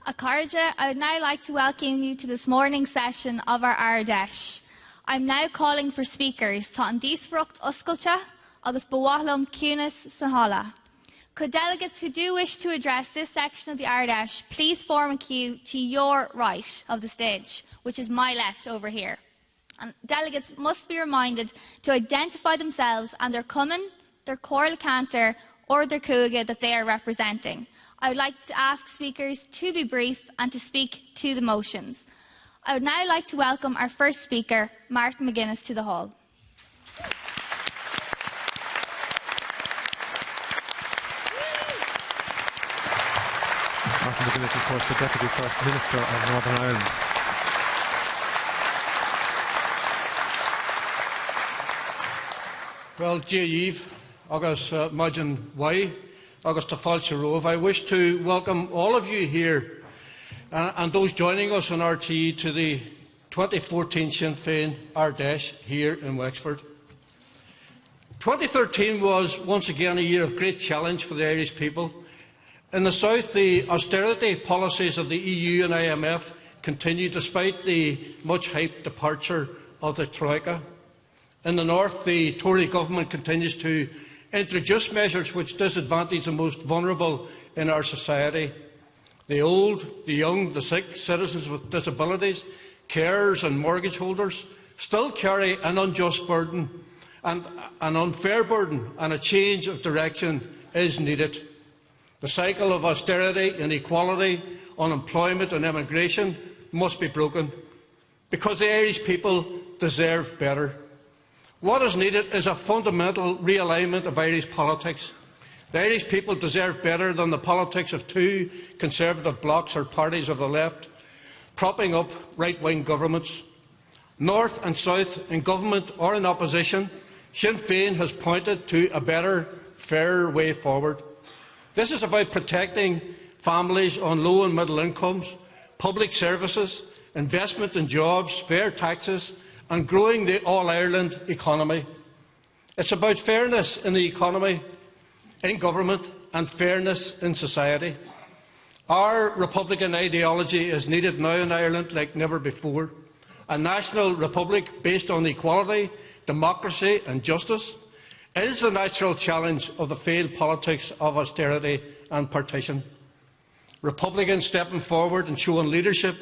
Akarja, I would now like to welcome you to this morning's session of our Ard Fheis. I am now calling for speakers to an díosfrucht oscailta agus bawahlam cunas sanhala. Could delegates who do wish to address this section of the Ard Fheis please form a queue to your right of the stage, which is my left over here. And delegates must be reminded to identify themselves and their cumann, their choral cantor or their cúige that they are representing. I would like to ask speakers to be brief and to speak to the motions. I would now like to welcome our first speaker, Martin McGuinness, to the hall. Martin McGuinness, of course, the Deputy First Minister of Northern Ireland. Well, Eve, agus Majin Wai, agus Tafalcha Rove, I wish to welcome all of you here and those joining us on RTE to the 2014 Sinn Féin Ard Fheis here in Wexford. 2013 was once again a year of great challenge for the Irish people. In the south, the austerity policies of the EU and IMF continue despite the much-hyped departure of the Troika. In the north, the Tory government continues to introduce measures which disadvantage the most vulnerable in our society. The old, the young, the sick, citizens with disabilities, carers and mortgage holders still carry an unjust burden and an unfair burden, and a change of direction is needed. The cycle of austerity, inequality, unemployment and immigration must be broken, because the Irish people deserve better. What is needed is a fundamental realignment of Irish politics. The Irish people deserve better than the politics of two conservative blocs or parties of the left, propping up right-wing governments. North and south, in government or in opposition, Sinn Féin has pointed to a better, fairer way forward. This is about protecting families on low and middle incomes, public services, investment in jobs, fair taxes, and growing the all-Ireland economy. It's about fairness in the economy, in government, and fairness in society. Our Republican ideology is needed now in Ireland like never before. A national republic based on equality, democracy and justice is the natural challenge of the failed politics of austerity and partition. Republicans stepping forward and showing leadership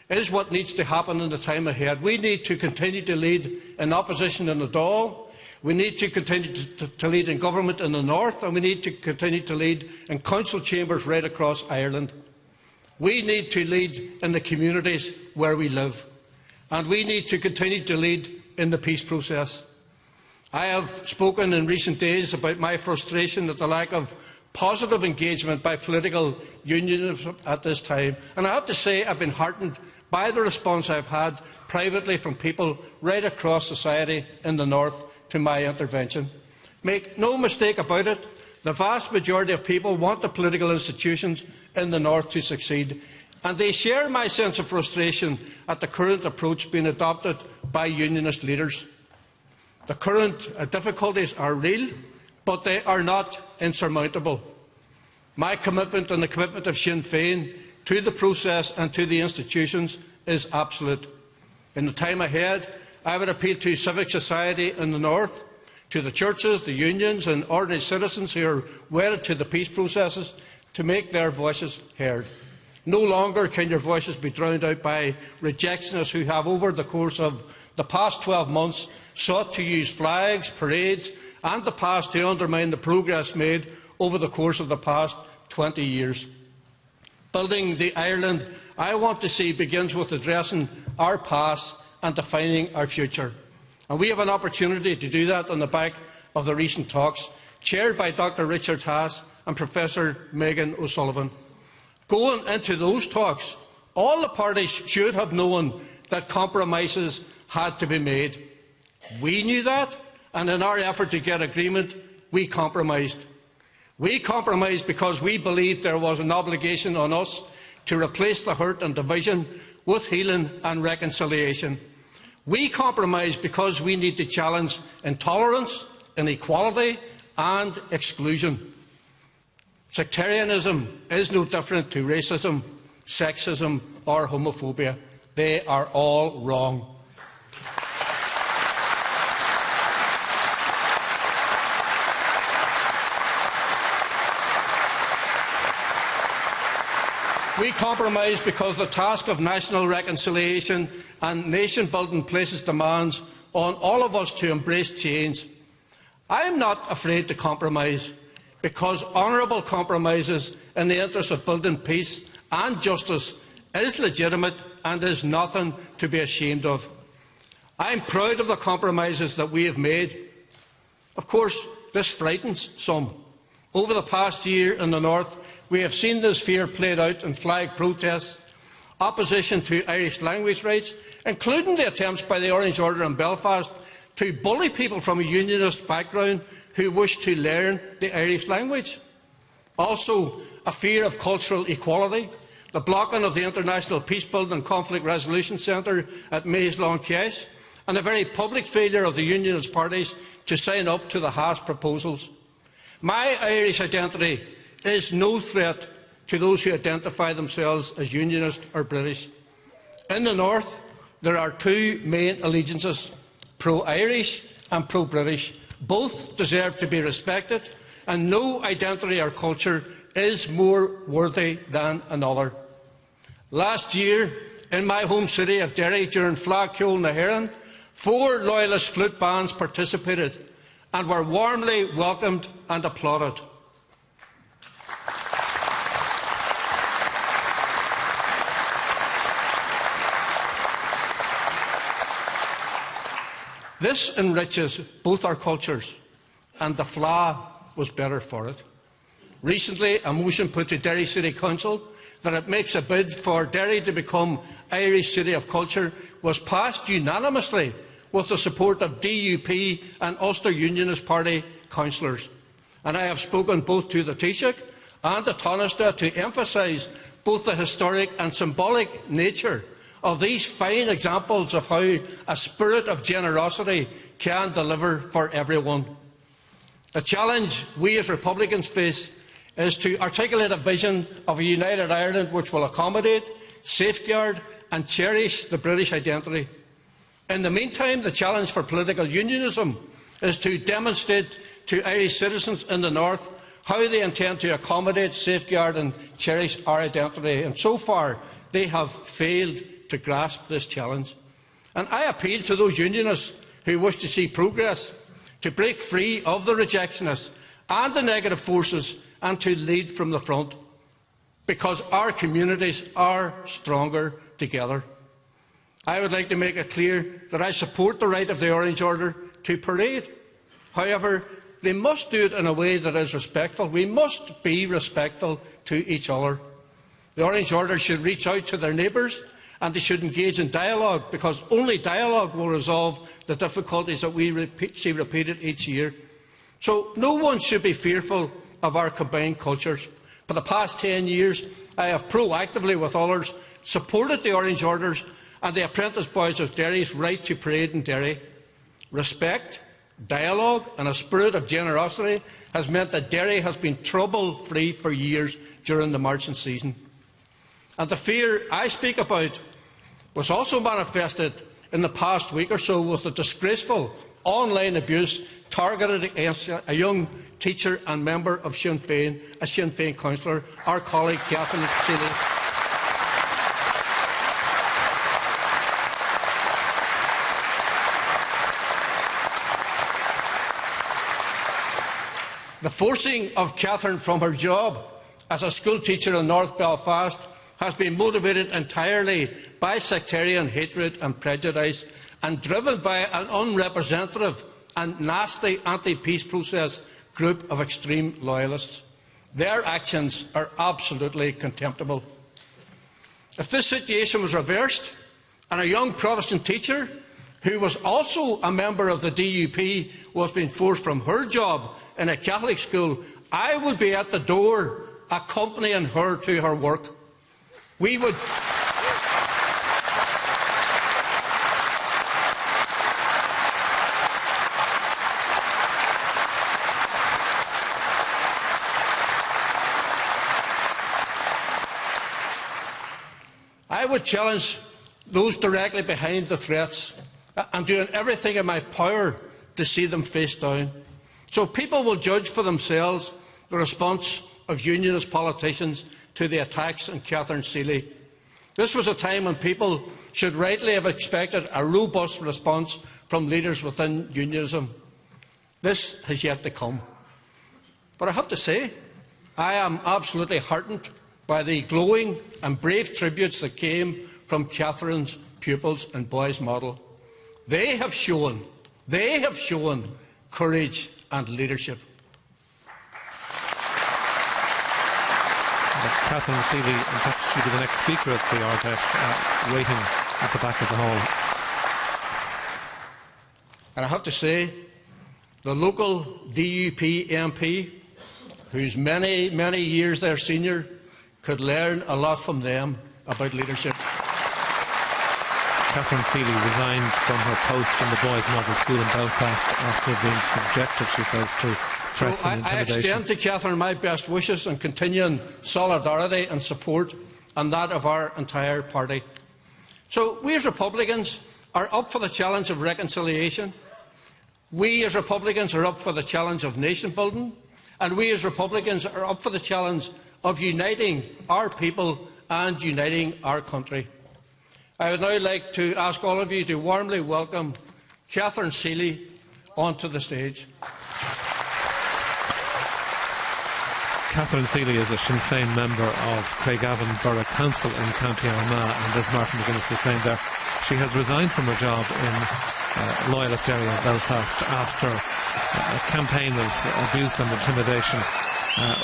is what needs to happen in the time ahead. We need to continue to lead in opposition in the Dáil, we need to continue to lead in government in the north, and we need to continue to lead in council chambers right across Ireland. We need to lead in the communities where we live, and we need to continue to lead in the peace process. I have spoken in recent days about my frustration at the lack of positive engagement by political unionists at this time, and I have to say I have been heartened by the response I have had privately from people right across society in the north to my intervention. Make no mistake about it, the vast majority of people want the political institutions in the north to succeed, and they share my sense of frustration at the current approach being adopted by unionist leaders. The current difficulties are real, but they are not insurmountable. My commitment and the commitment of Sinn Féin to the process and to the institutions is absolute. In the time ahead, I would appeal to civic society in the north, to the churches, the unions and ordinary citizens who are wedded to the peace processes to make their voices heard. No longer can your voices be drowned out by rejectionists who have, over the course of the past 12 months, sought to use flags, parades and the past to undermine the progress made over the course of the past 20 years. Building the Ireland I want to see begins with addressing our past and defining our future. And we have an opportunity to do that on the back of the recent talks, chaired by Dr. Richard Haas and Professor Megan O'Sullivan. Going into those talks, all the parties should have known that compromises had to be made. We knew that, and in our effort to get agreement, we compromised. We compromised because we believed there was an obligation on us to replace the hurt and division with healing and reconciliation. We compromised because we need to challenge intolerance, inequality and exclusion. Sectarianism is no different to racism, sexism or homophobia. They are all wrong. We compromise because the task of national reconciliation and nation-building places demands on all of us to embrace change. I am not afraid to compromise, because honourable compromises in the interest of building peace and justice is legitimate and is nothing to be ashamed of. I am proud of the compromises that we have made. Of course, this frightens some. Over the past year in the North, we have seen this fear played out in flag protests, opposition to Irish language rights, including the attempts by the Orange Order in Belfast to bully people from a unionist background who wish to learn the Irish language. Also, a fear of cultural equality, the blocking of the International Peacebuilding and Conflict Resolution Centre at Mays Long Kesh, and a very public failure of the unionist parties to sign up to the Haas proposals. My Irish identity is no threat to those who identify themselves as Unionist or British. In the North, there are two main allegiances, pro-Irish and pro-British. Both deserve to be respected, and no identity or culture is more worthy than another. Last year, in my home city of Derry, during Fleadh Cheoil na hÉireann, 4 loyalist flute bands participated and were warmly welcomed and applauded. This enriches both our cultures, and the Fleadh was better for it. Recently, a motion put to Derry City Council that it makes a bid for Derry to become Irish City of Culture was passed unanimously with the support of DUP and Ulster Unionist Party councillors. And I have spoken both to the Taoiseach and the Taoiseach to emphasise both the historic and symbolic nature of these fine examples of how a spirit of generosity can deliver for everyone. The challenge we as Republicans face is to articulate a vision of a united Ireland which will accommodate, safeguard and cherish the British identity. In the meantime, the challenge for political unionism is to demonstrate to Irish citizens in the North how they intend to accommodate, safeguard and cherish our identity. And so far, they have failed to grasp this challenge. And I appeal to those unionists who wish to see progress to break free of the rejectionists and the negative forces and to lead from the front, because our communities are stronger together. I would like to make it clear that I support the right of the Orange Order to parade. However, they must do it in a way that is respectful. We must be respectful to each other. The Orange Order should reach out to their neighbours and they should engage in dialogue, because only dialogue will resolve the difficulties that we see repeated each year. So no one should be fearful of our combined cultures. For the past 10 years, I have proactively, with others, supported the Orange Orders and the Apprentice Boys of Derry's right to parade in Derry. Respect, dialogue and a spirit of generosity has meant that Derry has been trouble-free for years during the marching season. And the fear I speak about was also manifested in the past week or so with the disgraceful online abuse targeted against a young teacher and member of Sinn Féin, a Sinn Féin councillor, our colleague Catherine Seeley. The forcing of Catherine from her job as a school teacher in North Belfast has been motivated entirely by sectarian hatred and prejudice and driven by an unrepresentative and nasty anti-peace process group of extreme loyalists. Their actions are absolutely contemptible. If this situation was reversed and a young Protestant teacher who was also a member of the DUP was being forced from her job in a Catholic school, I would be at the door accompanying her to her work. We would I would challenge those directly behind the threats and doing everything in my power to see them face down. So people will judge for themselves the response of unionist politicians to the attacks on Catherine Seeley. This was a time when people should rightly have expected a robust response from leaders within unionism. This has yet to come. But I have to say, I am absolutely heartened by the glowing and brave tributes that came from Catherine's pupils and Boys Model. They have shown courage and leadership. Catherine Seeley, in fact, she'll be the next speaker at the Ard Fheis, waiting at the back of the hall. And I have to say, the local DUP MP, who's many years their senior, could learn a lot from them about leadership. Catherine Seeley resigned from her post in the Boys Model School in Belfast after being subjected, she says, to threats and intimidation. I extend to Catherine my best wishes and continuing solidarity and support, and that of our entire party. So we as Republicans are up for the challenge of reconciliation. We as Republicans are up for the challenge of nation building, and we as Republicans are up for the challenge of uniting our people and uniting our country. I would now like to ask all of you to warmly welcome Catherine Seeley onto the stage. Catherine Seeley is a Sinn Féin member of Craigavon Borough Council in County Armagh, and as Martin McGuinness was saying there, she has resigned from her job in Loyalist area of Belfast after a campaign of abuse and intimidation,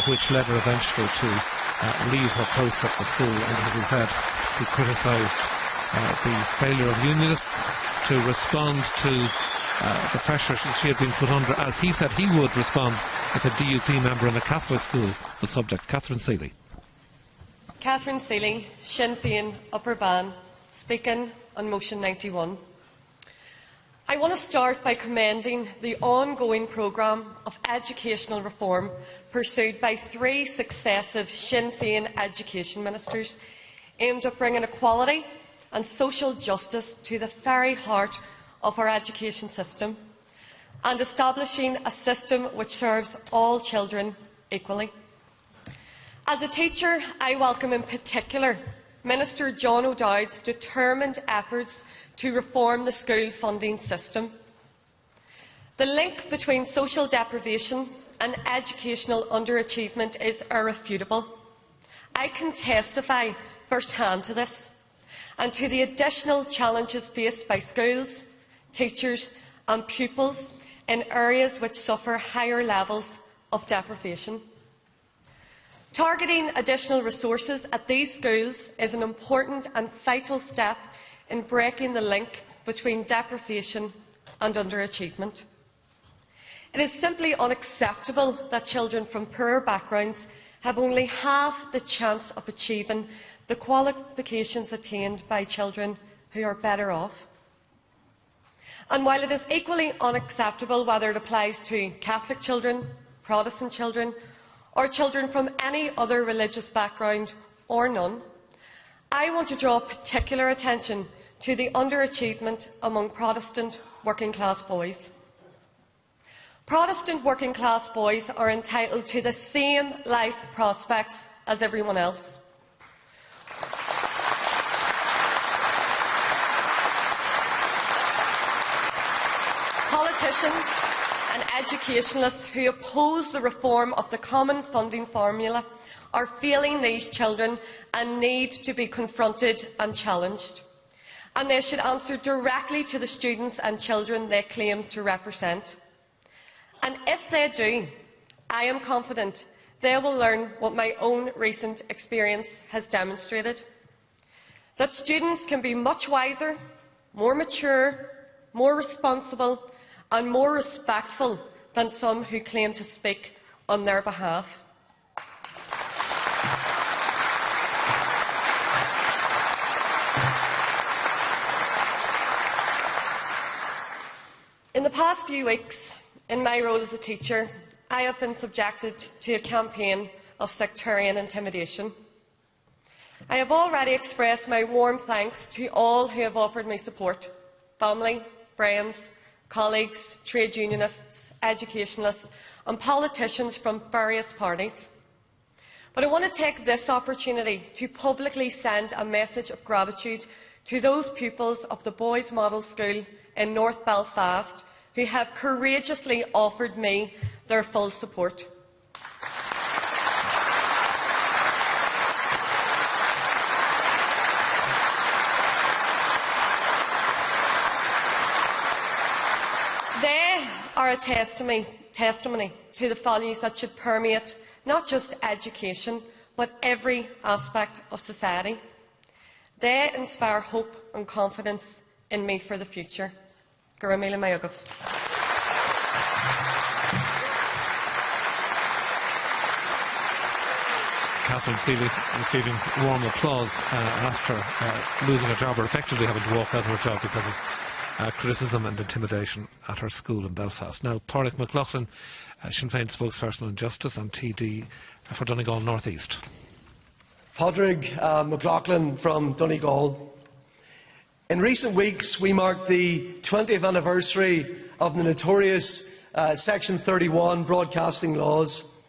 which led her eventually to leave her post at the school. And as he said, he criticised the failure of unionists to respond to the pressure she had been put under, as he said he would respond if a DUP member in a Catholic school was subject. Catherine Seeley. Catherine Seeley, Sinn Féin, Upper Ban, speaking on Motion 91. I want to start by commending the ongoing programme of educational reform pursued by 3 successive Sinn Féin education ministers, aimed at bringing equality and social justice to the very heart of our education system, and establishing a system which serves all children equally. As a teacher, I welcome in particular Minister John O'Dowd's determined efforts to reform the school funding system. The link between social deprivation and educational underachievement is irrefutable. I can testify first-hand to this, and to the additional challenges faced by schools, teachers and pupils in areas which suffer higher levels of deprivation. Targeting additional resources at these schools is an important and vital step in breaking the link between deprivation and underachievement. It is simply unacceptable that children from poorer backgrounds have only half the chance of achieving the qualifications attained by children who are better off. And while it is equally unacceptable whether it applies to Catholic children, Protestant children, or children from any other religious background or none, I want to draw particular attention to the underachievement among Protestant working-class boys. Protestant working-class boys are entitled to the same life prospects as everyone else. Politicians and educationalists who oppose the reform of the common funding formula are failing these children and need to be confronted and challenged. And they should answer directly to the students and children they claim to represent. And if they do, I am confident they will learn what my own recent experience has demonstrated: that students can be much wiser, more mature, more responsible and more respectful than some who claim to speak on their behalf. In the past few weeks, in my role as a teacher, I have been subjected to a campaign of sectarian intimidation. I have already expressed my warm thanks to all who have offered me support: family, friends, colleagues, trade unionists, educationalists and politicians from various parties. But I want to take this opportunity to publicly send a message of gratitude to those pupils of the Boys Model School in North Belfast who have courageously offered me their full support. They are a testimony to the values that should permeate not just education, but every aspect of society. They inspire hope and confidence in me for the future. Gura míle maith agah. Catherine Seeley receiving warm applause after losing her job, or effectively having to walk out of her job because of criticism and intimidation at her school in Belfast. Now, Pádraig McLaughlin, Sinn Féin spokesperson on justice and TD for Donegal North East. Pádraig McLaughlin from Donegal. In recent weeks, we marked the 20th anniversary of the notorious Section 31 broadcasting laws.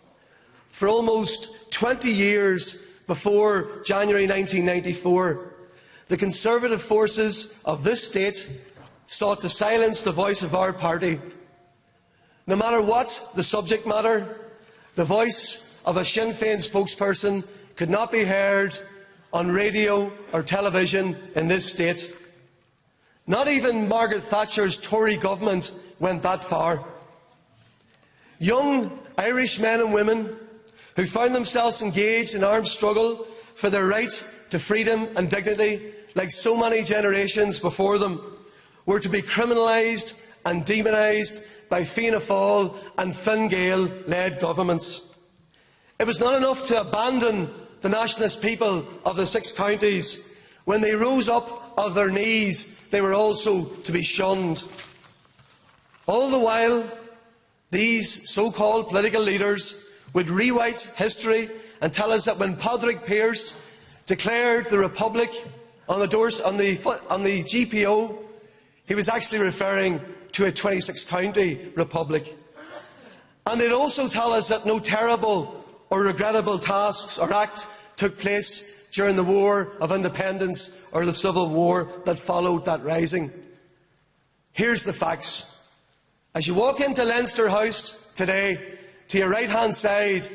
For almost 20 years before January 1994, the Conservative forces of this state sought to silence the voice of our party. No matter what the subject matter, the voice of a Sinn Féin spokesperson could not be heard on radio or television in this state. Not even Margaret Thatcher's Tory government went that far. Young Irish men and women who found themselves engaged in armed struggle for their right to freedom and dignity, like so many generations before them, were to be criminalised and demonised by Fianna Fáil and Fine Gael-led governments. It was not enough to abandon the nationalist people of the 6 counties. When they rose up off their knees, they were also to be shunned. All the while, these so-called political leaders would rewrite history and tell us that when Padraig Pearse declared the Republic on the GPO, he was actually referring to a 26-county republic. And they'd also tell us that no terrible or regrettable tasks or act took place during the War of Independence or the Civil War that followed that rising. Here's the facts. As you walk into Leinster House today, to your right-hand side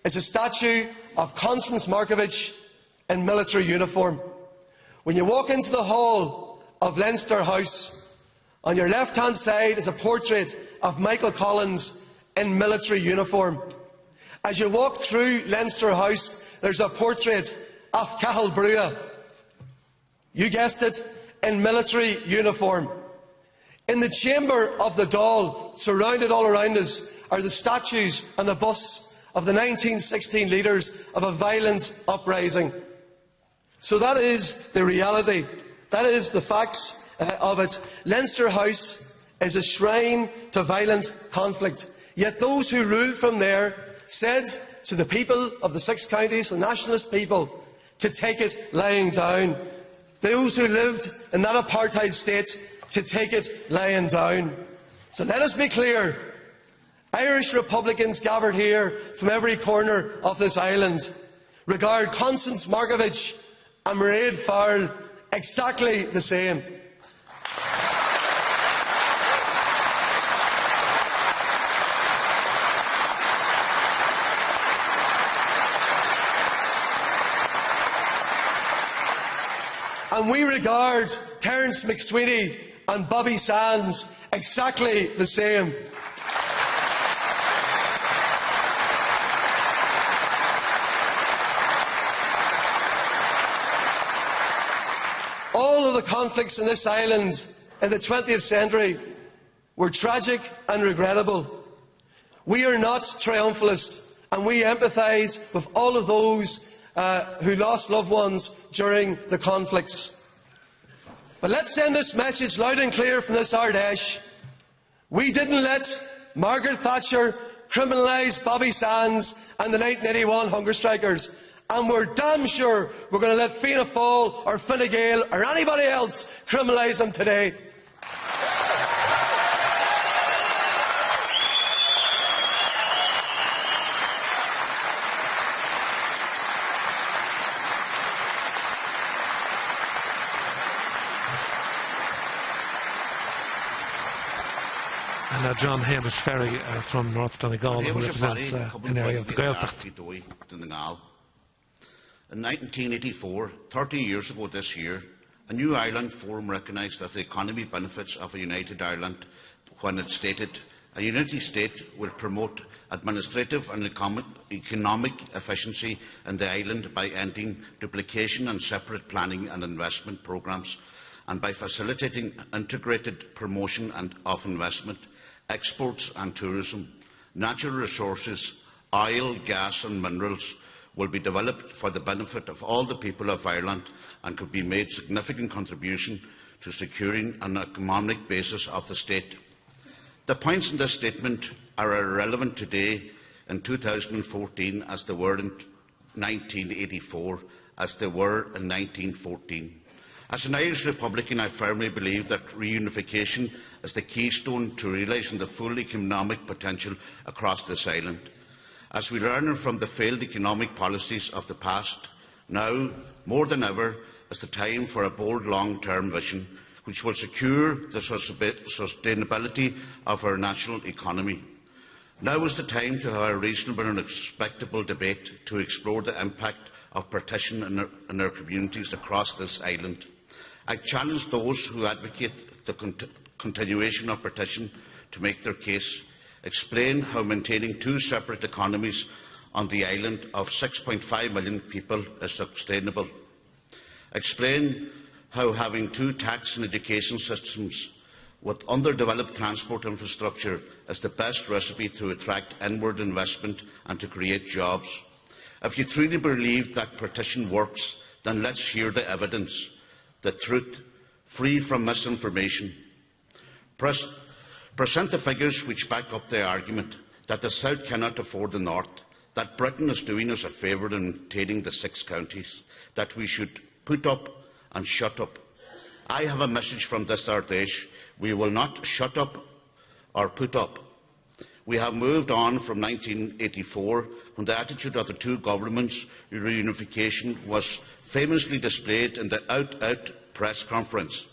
is a statue of Constance Markievicz in military uniform. When you walk into the hall of Leinster House, on your left-hand side is a portrait of Michael Collins in military uniform. As you walk through Leinster House, there's a portrait of Cathal Brugha, you guessed it, in military uniform. In the chamber of the Dáil, surrounded all around us, are the statues and the busts of the 1916 leaders of a violent uprising. So that is the reality. That is the facts of it. Leinster House is a shrine to violent conflict. Yet those who ruled from there said to the people of the 6 counties, the nationalist people, to take it lying down. Those who lived in that apartheid state, to take it lying down. So let us be clear. Irish Republicans gathered here from every corner of this island regard Constance Markievicz and Mairead Farrell exactly the same. And we regard Terence McSweeney and Bobby Sands exactly the same. All of the conflicts in this island in the 20th century were tragic and regrettable. We are not triumphalists, and we empathise with all of those who lost loved ones during the conflicts. But let's send this message loud and clear from this Ard Fheis. We didn't let Margaret Thatcher criminalise Bobby Sands and the 1981 hunger strikers. And we're damn sure we're going to let Fianna Fáil or Fine Gael or anybody else criminalise them today. And now John Hamish Ferry from North Donegal, who represents an area of the Gaeltacht. In 1984, 30 years ago this year, a New Ireland Forum recognised that the economy benefits of a united Ireland when it stated a unity state will promote administrative and economic efficiency in the island by ending duplication and separate planning and investment programmes, and by facilitating integrated promotion of investment, exports and tourism. Natural resources, oil, gas and minerals will be developed for the benefit of all the people of Ireland and could be made significant contribution to securing an economic basis of the state. The points in this statement are irrelevant today in 2014 as they were in 1984, as they were in 1914. As an Irish Republican, I firmly believe that reunification is the keystone to realising the full economic potential across this island. As we learn from the failed economic policies of the past, now, more than ever, is the time for a bold long-term vision which will secure the sustainability of our national economy. Now is the time to have a reasonable and respectable debate to explore the impact of partition in our communities across this island. I challenge those who advocate the continuation of partition to make their case, explain how maintaining two separate economies on the island of 6.5 million people is sustainable. Explain how having two tax and education systems with underdeveloped transport infrastructure is the best recipe to attract inward investment and to create jobs. If you truly believe that partition works, then let's hear the evidence, the truth, free from misinformation. Present the figures which back up the argument that the South cannot afford the North, that Britain is doing us a favour in maintaining the 6 counties, that we should put up and shut up. I have a message from this Ard Fheis. We will not shut up or put up. We have moved on from 1984, when the attitude of the two governments reunification was famously displayed in the out-out press conference.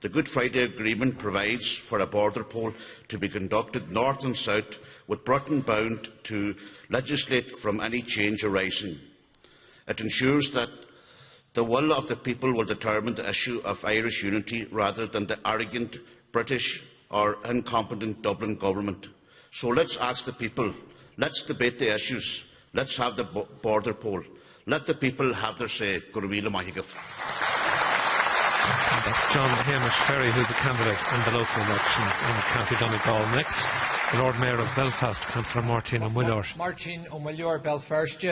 The Good Friday Agreement provides for a border poll to be conducted north and south, with Britain bound to legislate from any change arising. It ensures that the will of the people will determine the issue of Irish unity rather than the arrogant British or incompetent Dublin government. So let's ask the people, let's debate the issues, let's have the border poll. Let the people have their say. That's John Hamish Ferry, who is a candidate in the local elections in County Donegal. Next, the Lord Mayor of Belfast, Councillor Martin O'Mullor. Martin O'Mullor, Belfast.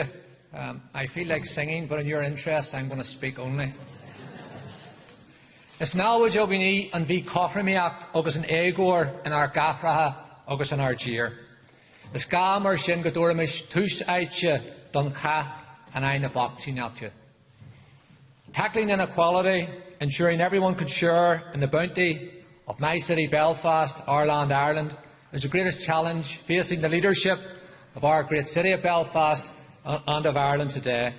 I feel like singing, but in your interest, I'm going to speak only. Is now jo bini an bhí cothramiacht agus an éigúir in our gathratha agus an our dír. Is ga mar sin go dúraimis tús aitse don cha and aina bachtíneachta. Tackling inequality, ensuring everyone could share in the bounty of my city Belfast, our land, Ireland, is the greatest challenge facing the leadership of our great city of Belfast and of Ireland today.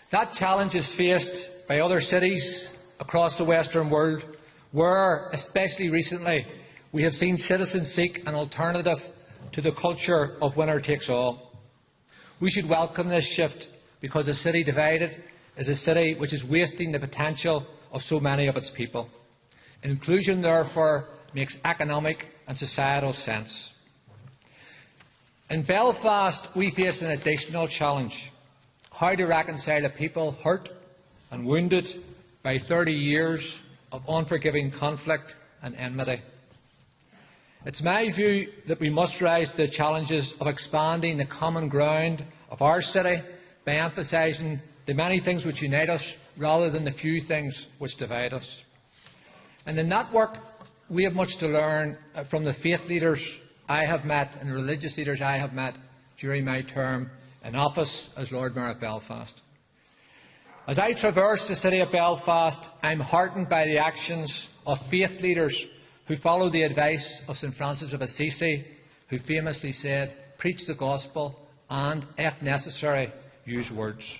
That challenge is faced by other cities across the Western world, where, especially recently, we have seen citizens seek an alternative to the culture of winner takes all. We should welcome this shift, because a city divided is a city which is wasting the potential of so many of its people. Inclusion, therefore, makes economic and societal sense. In Belfast, we face an additional challenge: how to reconcile a people hurt and wounded by 30 years of unforgiving conflict and enmity. It is my view that we must rise to the challenges of expanding the common ground of our city by emphasising the many things which unite us rather than the few things which divide us. And in that work, we have much to learn from the faith leaders I have met and religious leaders I have met during my term in office as Lord Mayor of Belfast. As I traverse the city of Belfast, I am heartened by the actions of faith leaders who follow the advice of St Francis of Assisi, who famously said, "Preach the gospel and, if necessary, use words."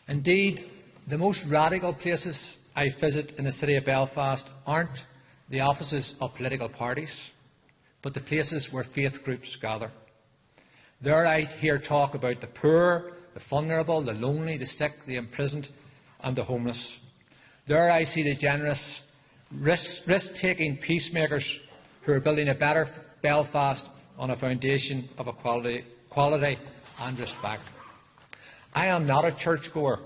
Indeed, the most radical places I visit in the city of Belfast aren't the offices of political parties, but the places where faith groups gather. There I hear talk about the poor, the vulnerable, the lonely, the sick, the imprisoned and the homeless. There I see the generous, risk-taking peacemakers who are building a better Belfast on a foundation of equality and respect. I am not a churchgoer,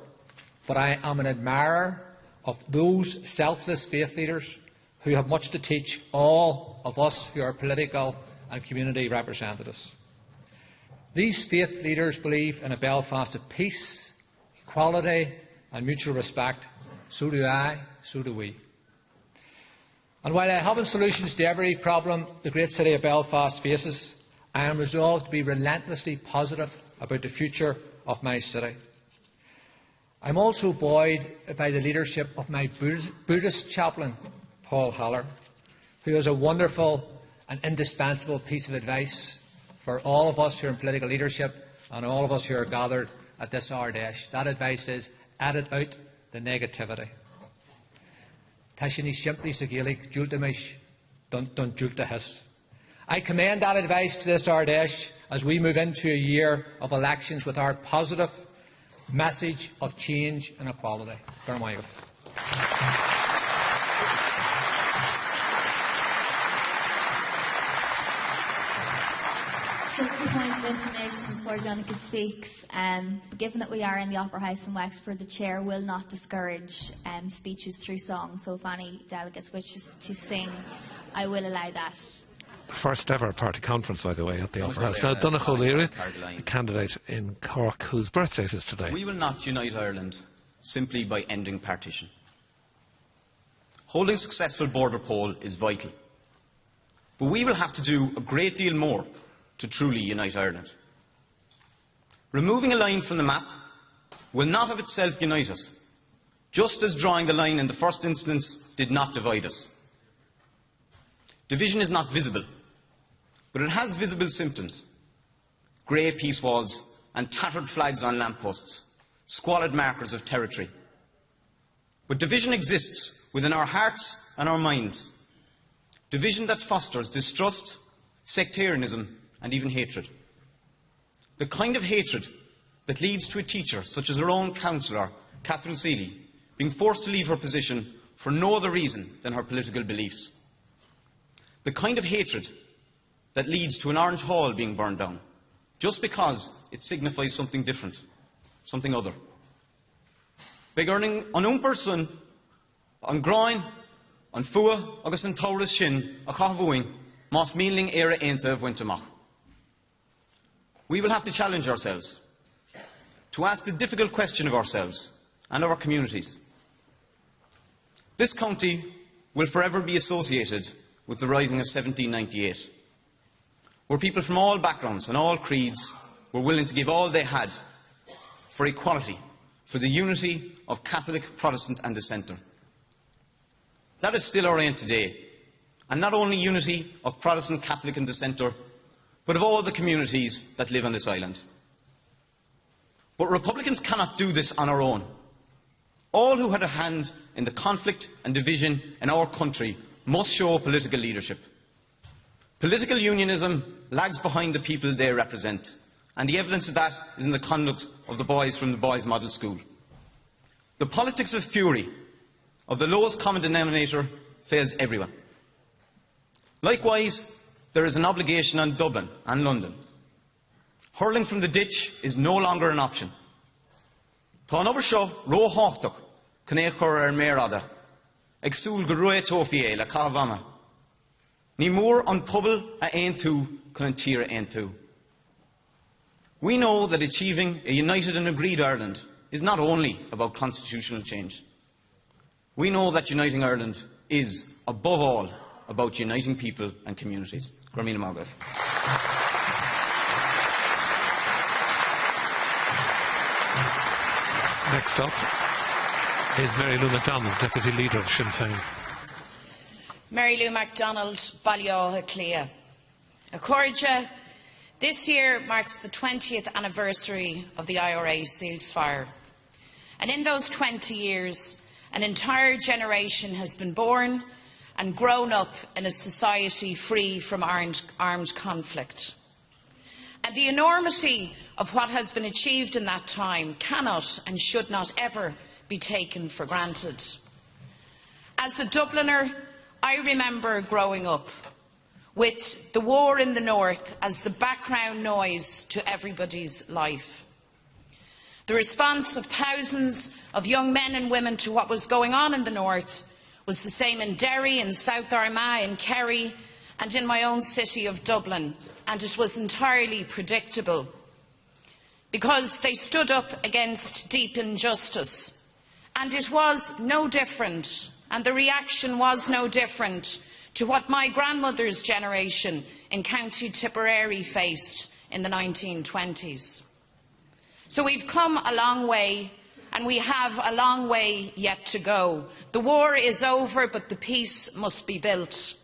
but I am an admirer of those selfless faith leaders who have much to teach all of us who are political and community representatives. These faith leaders believe in a Belfast of peace, equality and mutual respect. So do I, so do we. And while I haven't solutions to every problem the great city of Belfast faces, I am resolved to be relentlessly positive about the future of my city. I am also buoyed by the leadership of my Buddhist chaplain, Paul Haller, who has a wonderful and indispensable piece of advice for all of us who are in political leadership and all of us who are gathered at this Ard Fheis. That advice is, edit out the negativity. Tashini simply Gaelic, Jultamish, don't Julta his. I commend that advice to this Ard Fheis as we move into a year of elections with our positive message of change and equality. Just a point of information before Donica speaks. Given that we are in the Opera House in Wexford, the Chair will not discourage speeches through song. So if any delegates wishes to sing, I will allow that. First ever party conference, by the way, at the Opera House. Now, Donach O'Leary, a candidate in Cork, whose birthday it is today. We will not unite Ireland simply by ending partition. Holding successful border poll is vital. But we will have to do a great deal more to truly unite Ireland. Removing a line from the map will not of itself unite us, just as drawing the line in the first instance did not divide us. Division is not visible, but it has visible symptoms: grey peace walls and tattered flags on lampposts, squalid markers of territory. But division exists within our hearts and our minds. Division that fosters distrust, sectarianism and even hatred. The kind of hatred that leads to a teacher, such as our own councillor, Catherine Seeley, being forced to leave her position for no other reason than her political beliefs. The kind of hatred that leads to an Orange Hall being burned down, just because it signifies something different, something other. Beginning an person, an groin, an fua, agus an taurus shin, a chahvuing, mas mealing era enta wintermach. We will have to challenge ourselves, to ask the difficult question of ourselves and our communities. This county will forever be associated with the rising of 1798, where people from all backgrounds and all creeds were willing to give all they had for equality, for the unity of Catholic, Protestant and dissenter. That is still our aim today, and not only unity of Protestant, Catholic and dissenter, but of all the communities that live on this island. But Republicans cannot do this on our own. All who had a hand in the conflict and division in our country must show political leadership. Political unionism lags behind the people they represent, and the evidence of that is in the conduct of the boys from the Boys Model School. The politics of fury, of the lowest common denominator, fails everyone. Likewise, there is an obligation on Dublin and London. Hurling from the ditch is no longer an option. Tá an obair seo ró háchtach chun é chur mérada, ag súil go ruaidh tófií é le cabhama. Ní mór an pobal a aon tú chun an tíre aon tú. We know that achieving a united and agreed Ireland is not only about constitutional change. We know that uniting Ireland is, above all, about uniting people and communities. Gramina Margaret. Next up is Mary Lou MacDonald, Deputy Leader of Sinn Féin. Mary Lou MacDonald, Balliol Clea. Accordia, this year marks the 20th anniversary of the IRA ceasefire. And in those 20 years, an entire generation has been born and grown up in a society free from armed conflict. And the enormity of what has been achieved in that time cannot and should not ever be taken for granted. As a Dubliner, I remember growing up with the war in the north as the background noise to everybody's life. The response of thousands of young men and women to what was going on in the north was the same in Derry, in South Armagh, in Kerry and in my own city of Dublin, and it was entirely predictable because they stood up against deep injustice. And it was no different, and the reaction was no different to what my grandmother's generation in County Tipperary faced in the 1920s. So we've come a long way, and we have a long way yet to go. The war is over, but the peace must be built.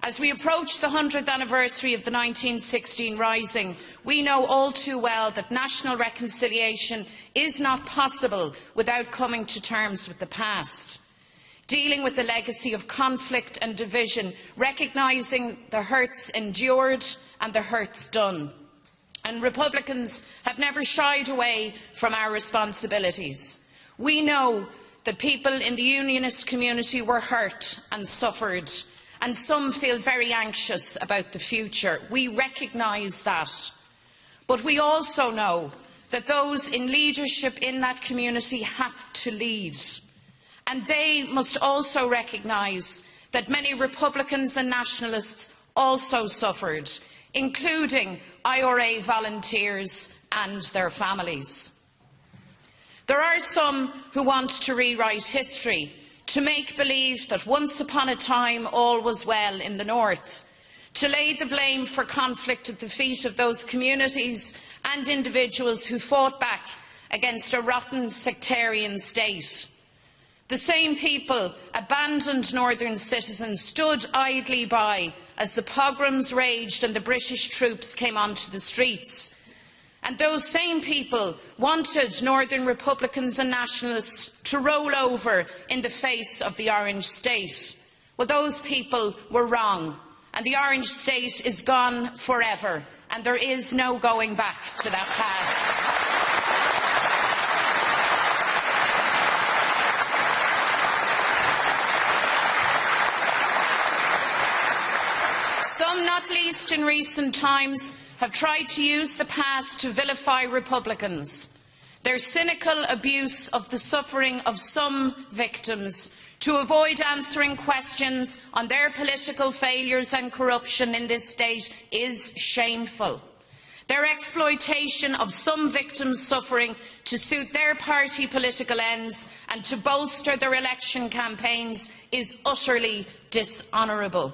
As we approach the 100th anniversary of the 1916 Rising, we know all too well that national reconciliation is not possible without coming to terms with the past, dealing with the legacy of conflict and division, recognising the hurts endured and the hurts done. And Republicans have never shied away from our responsibilities. We know that people in the Unionist community were hurt and suffered, and some feel very anxious about the future. We recognise that. But we also know that those in leadership in that community have to lead. And they must also recognise that many Republicans and nationalists also suffered, including IRA volunteers and their families. There are some who want to rewrite history, to make believe that once upon a time all was well in the north, to lay the blame for conflict at the feet of those communities and individuals who fought back against a rotten sectarian state. The same people abandoned northern citizens, stood idly by as the pogroms raged and the British troops came onto the streets. And those same people wanted northern Republicans and nationalists to roll over in the face of the Orange State. Well, those people were wrong, and the Orange State is gone forever, and there is no going back to that past. Some, not least in recent times, have tried to use the past to vilify Republicans. Their cynical abuse of the suffering of some victims to avoid answering questions on their political failures and corruption in this state is shameful. Their exploitation of some victims' suffering to suit their party political ends and to bolster their election campaigns is utterly dishonourable.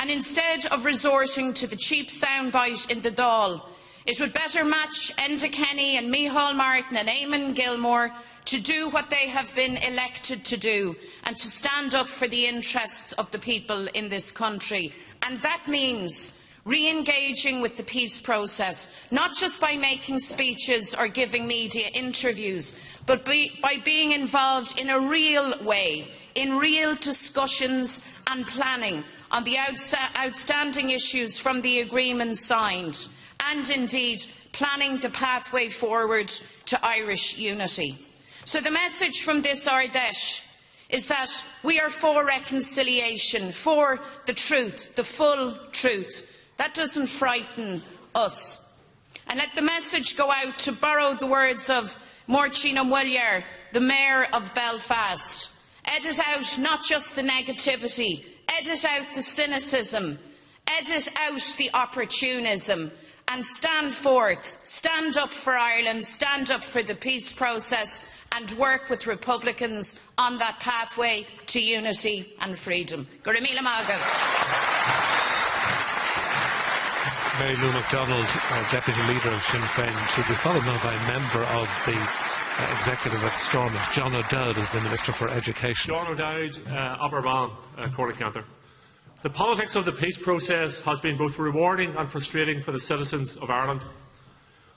And instead of resorting to the cheap soundbite in the Dáil, it would better match Enda Kenny and Micheál Martin and Eamon Gilmore to do what they have been elected to do and to stand up for the interests of the people in this country. And that means re-engaging with the peace process, not just by making speeches or giving media interviews, but by being involved in a real way, in real discussions and planning on the outstanding issues from the agreement signed, and indeed planning the pathway forward to Irish unity. So the message from this Ard Fheis is that we are for reconciliation, for the truth, the full truth. That doesn't frighten us. And let the message go out, to borrow the words of Morchina Muller, the Mayor of Belfast. Edit out not just the negativity, edit out the cynicism, edit out the opportunism, and stand forth, stand up for Ireland, stand up for the peace process, and work with Republicans on that pathway to unity and freedom. Gura míle mágad. Mary Lou MacDonald, Deputy Leader of Sinn Féin. She'll be followed now by a member of the executive at Stormont. John O'Dowd is the Minister for Education. John O'Dowd, Aberban, Corrycantor. The politics of the peace process has been both rewarding and frustrating for the citizens of Ireland.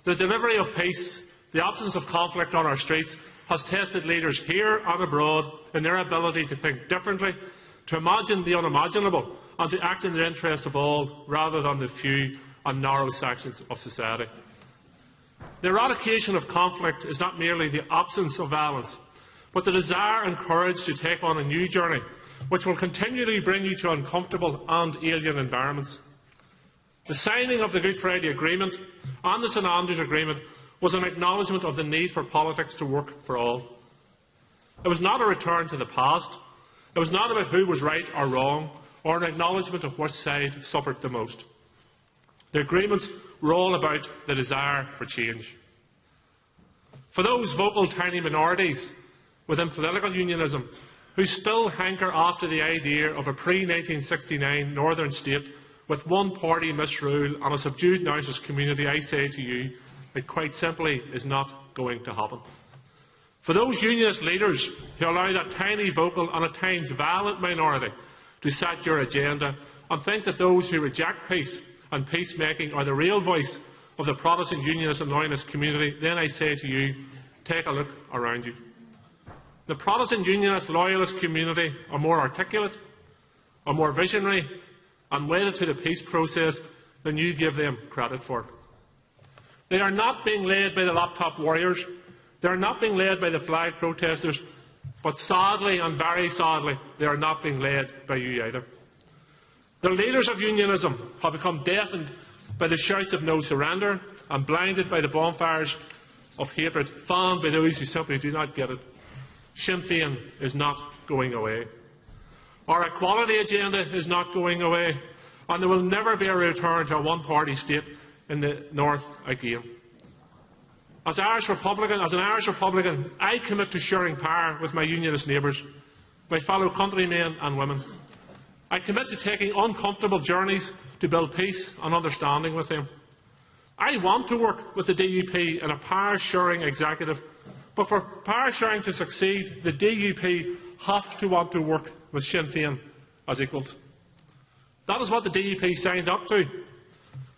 The delivery of peace, the absence of conflict on our streets, has tested leaders here and abroad in their ability to think differently, to imagine the unimaginable, and to act in the interests of all rather than the few and narrow sections of society. The eradication of conflict is not merely the absence of violence, but the desire and courage to take on a new journey, which will continually bring you to uncomfortable and alien environments. The signing of the Good Friday Agreement and the St Andrews Agreement was an acknowledgement of the need for politics to work for all. It was not a return to the past. It was not about who was right or wrong, or an acknowledgement of which side suffered the most. The agreements were all about the desire for change. For those vocal tiny minorities within political unionism who still hanker after the idea of a pre-1969 northern state with one-party misrule and a subdued nationalist community, I say to you, it quite simply is not going to happen. For those unionist leaders who allow that tiny vocal and at times violent minority to set your agenda and think that those who reject peace and peacemaking are the real voice of the Protestant unionist and loyalist community, then I say to you, take a look around you. The Protestant unionist loyalist community are more articulate, are more visionary and wedded to the peace process than you give them credit for. They are not being led by the laptop warriors. They are not being led by the flag protesters. But sadly, and very sadly, they are not being led by you either. The leaders of unionism have become deafened by the shouts of no surrender and blinded by the bonfires of hatred fanned by those who simply do not get it. Sinn Féin is not going away. Our equality agenda is not going away, and there will never be a return to a one-party state in the North again. As an Irish Republican, I commit to sharing power with my unionist neighbours, my fellow countrymen and women. I commit to taking uncomfortable journeys to build peace and understanding with them. I want to work with the DUP in a power-sharing executive, but for power sharing to succeed, the DUP have to want to work with Sinn Féin as equals. That is what the DUP signed up to.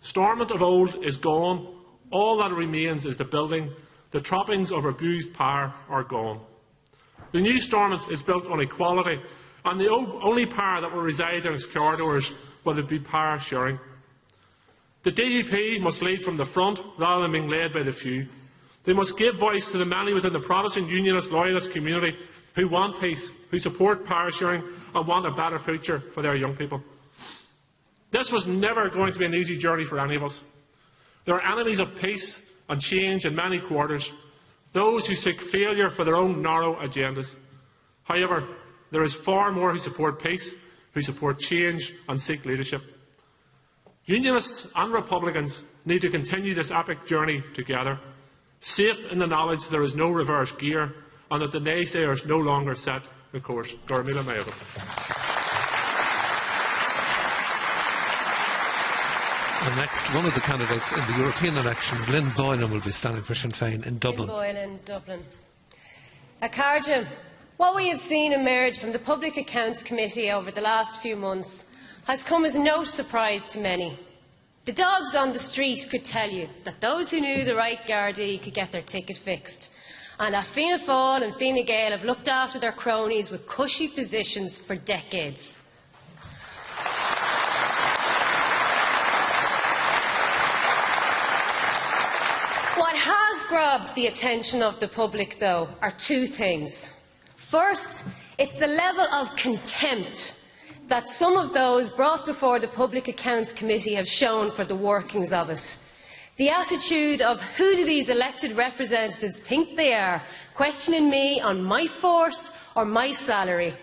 Stormont of old is gone. All that remains is the building. The trappings of abused power are gone. The new Stormont is built on equality, and the only power that will reside in its corridors will be power sharing. The DUP must lead from the front rather than being led by the few. They must give voice to the many within the Protestant unionist loyalist community who want peace, who support power sharing and want a better future for their young people. This was never going to be an easy journey for any of us. There are enemies of peace and change in many quarters, those who seek failure for their own narrow agendas. However, there is far more who support peace, who support change and seek leadership. Unionists and Republicans need to continue this epic journey together, safe in the knowledge there is no reverse gear and that the naysayers no longer set the course. And next, one of the candidates in the European elections, Lynn Boylan, will be standing for Sinn Féin in Dublin. Lynn Boylan, Dublin. Carja, what we have seen emerge from the Public Accounts Committee over the last few months has come as no surprise to many. The dogs on the street could tell you that those who knew the right Gardaí could get their ticket fixed, and that Fianna Fáil and Fine Gael have looked after their cronies with cushy positions for decades. What has grabbed the attention of the public, though, are two things. First, it's the level of contempt that some of those brought before the Public Accounts Committee have shown for the workings of it. The attitude of who do these elected representatives think they are, questioning me on my force or my salary.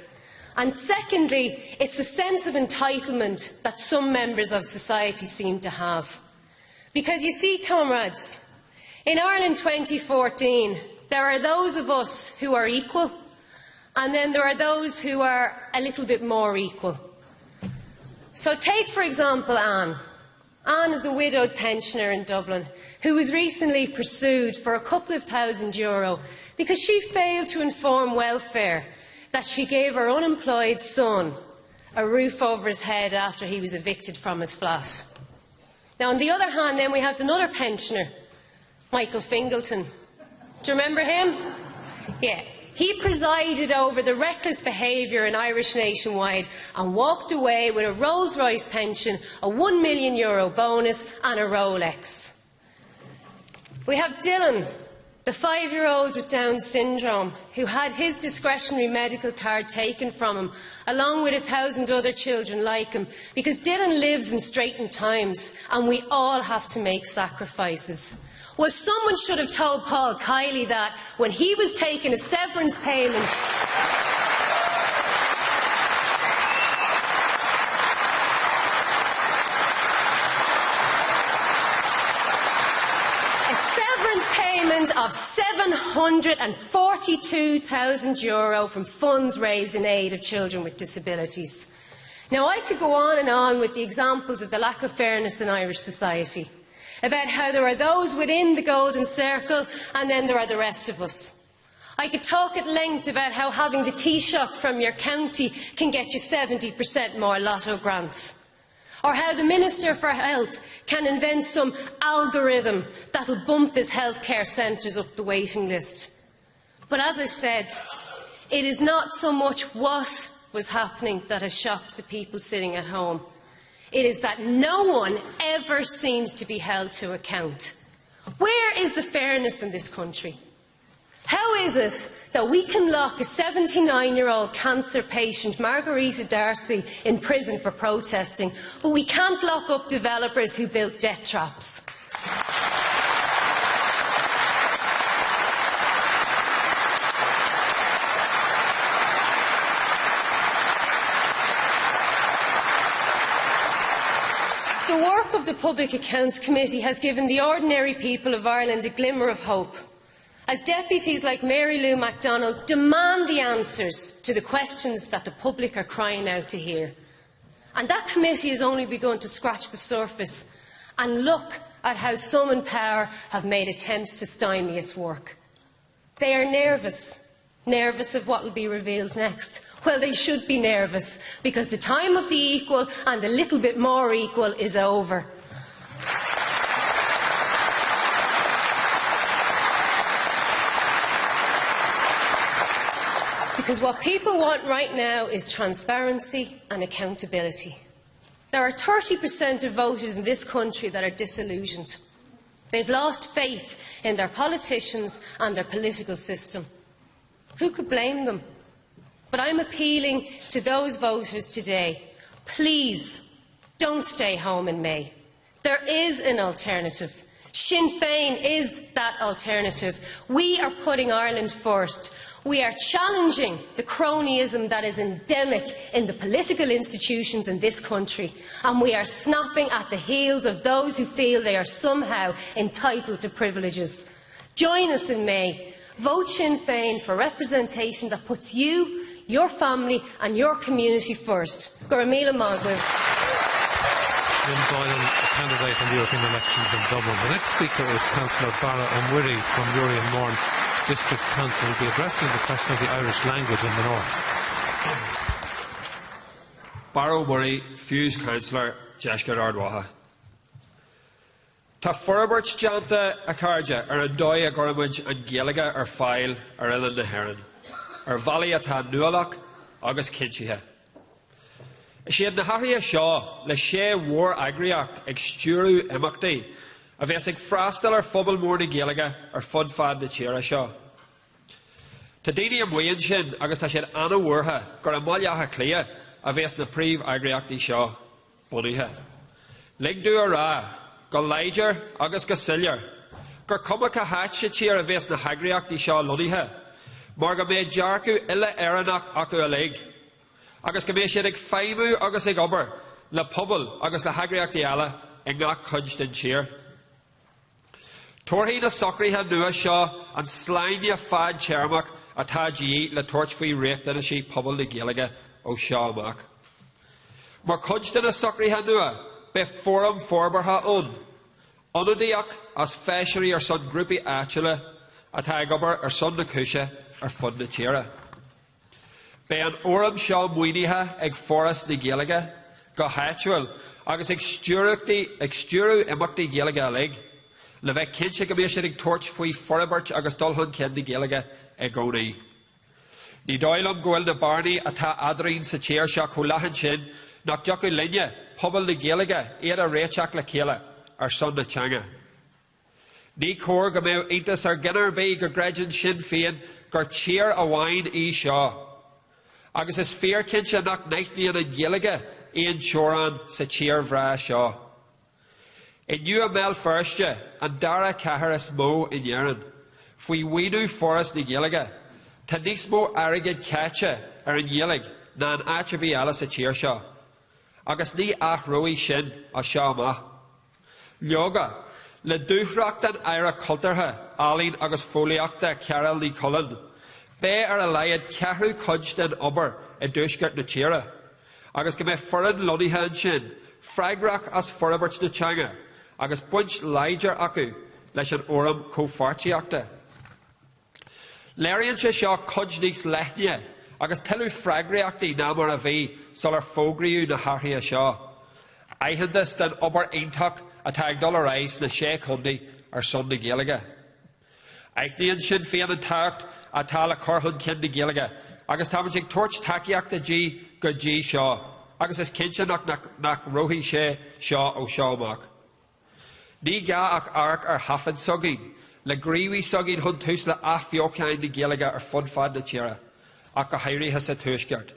And secondly, it's the sense of entitlement that some members of society seem to have. Because you see, comrades, in Ireland 2014, there are those of us who are equal, and then there are those who are a little bit more equal. So take, for example, Anne. Anne is a widowed pensioner in Dublin who was recently pursued for a couple of €1,000 because she failed to inform welfare that she gave her unemployed son a roof over his head after he was evicted from his flat. Now, on the other hand, then we have another pensioner, Michael Fingleton. Do you remember him? Yeah. He presided over the reckless behaviour in Irish Nationwide and walked away with a Rolls-Royce pension, a €1 million bonus and a Rolex. We have Dylan, the 5-year-old with Down syndrome, who had his discretionary medical card taken from him, along with 1,000 other children like him, because Dylan lives in straitened times and we all have to make sacrifices. Well, someone should have told Paul Kiley that when he was taking a severance payment. A severance payment of €742,000 from funds raised in aid of children with disabilities. Now, I could go on and on with the examples of the lack of fairness in Irish society, about how there are those within the golden circle and then there are the rest of us. I could talk at length about how having the Taoiseach from your county can get you 70% more lotto grants, or how the Minister for Health can invent some algorithm that will bump his healthcare centres up the waiting list. But as I said, it is not so much what was happening that has shocked the people sitting at home. It is that no one ever seems to be held to account. Where is the fairness in this country? How is it that we can lock a 79-year-old cancer patient, Margarita Darcy, in prison for protesting, but we can't lock up developers who built debt traps? The work of the Public Accounts Committee has given the ordinary people of Ireland a glimmer of hope, as deputies like Mary Lou MacDonald demand the answers to the questions that the public are crying out to hear. And that committee has only begun to scratch the surface and look at how some in power have made attempts to stymie its work. They are nervous of what will be revealed next. Well, they should be nervous, because the time of the equal and the little bit more equal is over. Because what people want right now is transparency and accountability. There are 30% of voters in this country that are disillusioned. They've lost faith in their politicians and their political system. Who could blame them? But I'm appealing to those voters today. Please, don't stay home in May. There is an alternative. Sinn Féin is that alternative. We are putting Ireland first. We are challenging the cronyism that is endemic in the political institutions in this country, and we are snapping at the heels of those who feel they are somehow entitled to privileges. Join us in May. Vote Sinn Féin for representation that puts you, your family and your community first. Goramila Maglu. Lynn Boylan, a candidate in the European elections in Dublin. The next speaker is Councillor Barra O'Murray from Uri and Mourne District Council. Will be addressing the question of the Irish language in the north. Barra O'Murray, Fuse Councillor, Jeshka Ardwaha. Tá forbert janta a carja ar an dói a gormuid an Gaeilge ar fáil ar Ilan na Heran, ar bhaile atá nualach agus cinsithe. Is siad na hathraí seo le sé mhór agriach ag stúrú imeachtaí a bheits ag freastal ar phobal mór na Gaeilge ar fud fad na tíre seo. Tá daoine amhaon sin agus tá siad anna mhuirtha gur an maileatha clia a bheits na príomh agriachtaí seo bunaithe. Ligdú a rá go leidir agus go sillar, gur cuma go háit sé tíar a bheits na hagriachtaí seo lonithe, mar go méid dearcú ile éireannach acu a lig, agus go méid siad ag féimú agus ag obair le pobal agus le hagriachtaí eile ag nach chuid den tír. Tuairtí na socraithe nua seo an sláine fad tearmach atá díí le tuairt faoi réachtaine sí pobal na Gaeilge ó seo amach. Mar chuid den na socraithe nua be fórum forbartha onadiach as feisirí ar son grúpi áitiúla atá gobar son na cúise fun na tíre. Bé an óram seo muoinithe ag foras na Gaeilge go háitiúil agus ag stúrú imachtaí Gaeilge a lig, le bheith cinse go mééis ag tuairt faoi forabairt agus dulthn cin na Gaeilge ag gcónaí. Ní dóilm gohfuil na barnaí atá adraín sa tíir seo chomhlaithan sin nach deoch linne pobl na Gaeilge iad a réiteach le chéile son na teanga. Ní cór go mbeadh intas ginnar bé go greideann Sinn Féin gur tír a bhain í seo. Agus is fér cinse nach neithníon na Gaeilge éon teórán sa tír bhrá seo. I nua mell firste an dara cethir is mó in dhearan, faoi mhaoinú foras na Gaeilge, tá níos mó airgid caite an Gaeilge ná an aitribí eile sa tír seo. Agus ní athróí sin a seo amach. Leoga, le dúchreacht an éire cultartha, álín agus fóliaachta Carol ní Cullen, bé ar a leiad ceathrú cuid den obair I dúsgart na tíre, agus go mbeadh forann loníthe an sin, freigrach as forabairt na teanga, agus buint leidir acu leis an óram cófartíoachta. Léironn sé seo cuid níos leithne, agus tiú freigraíochtaí ná mar a bhí sul ar fógraíú na harthaí seo. Aitheantas den obair aontacht atá ag dul ar éis na sé chundaí son na Gaeilge. Aithníonn Sinn Féin an teacht atá le corthún cin na Gaeilge, agus tá ag tuairt takeíochta go dí seo, agus is cinse nach roithí sé seo ó seo amach. Ní ga ach arc ar hafan sogin, le gríomhí sogin chun tús le athbheocáin na Gaeilge fun fad na tíre, ach go hairithe sa tuaisceart.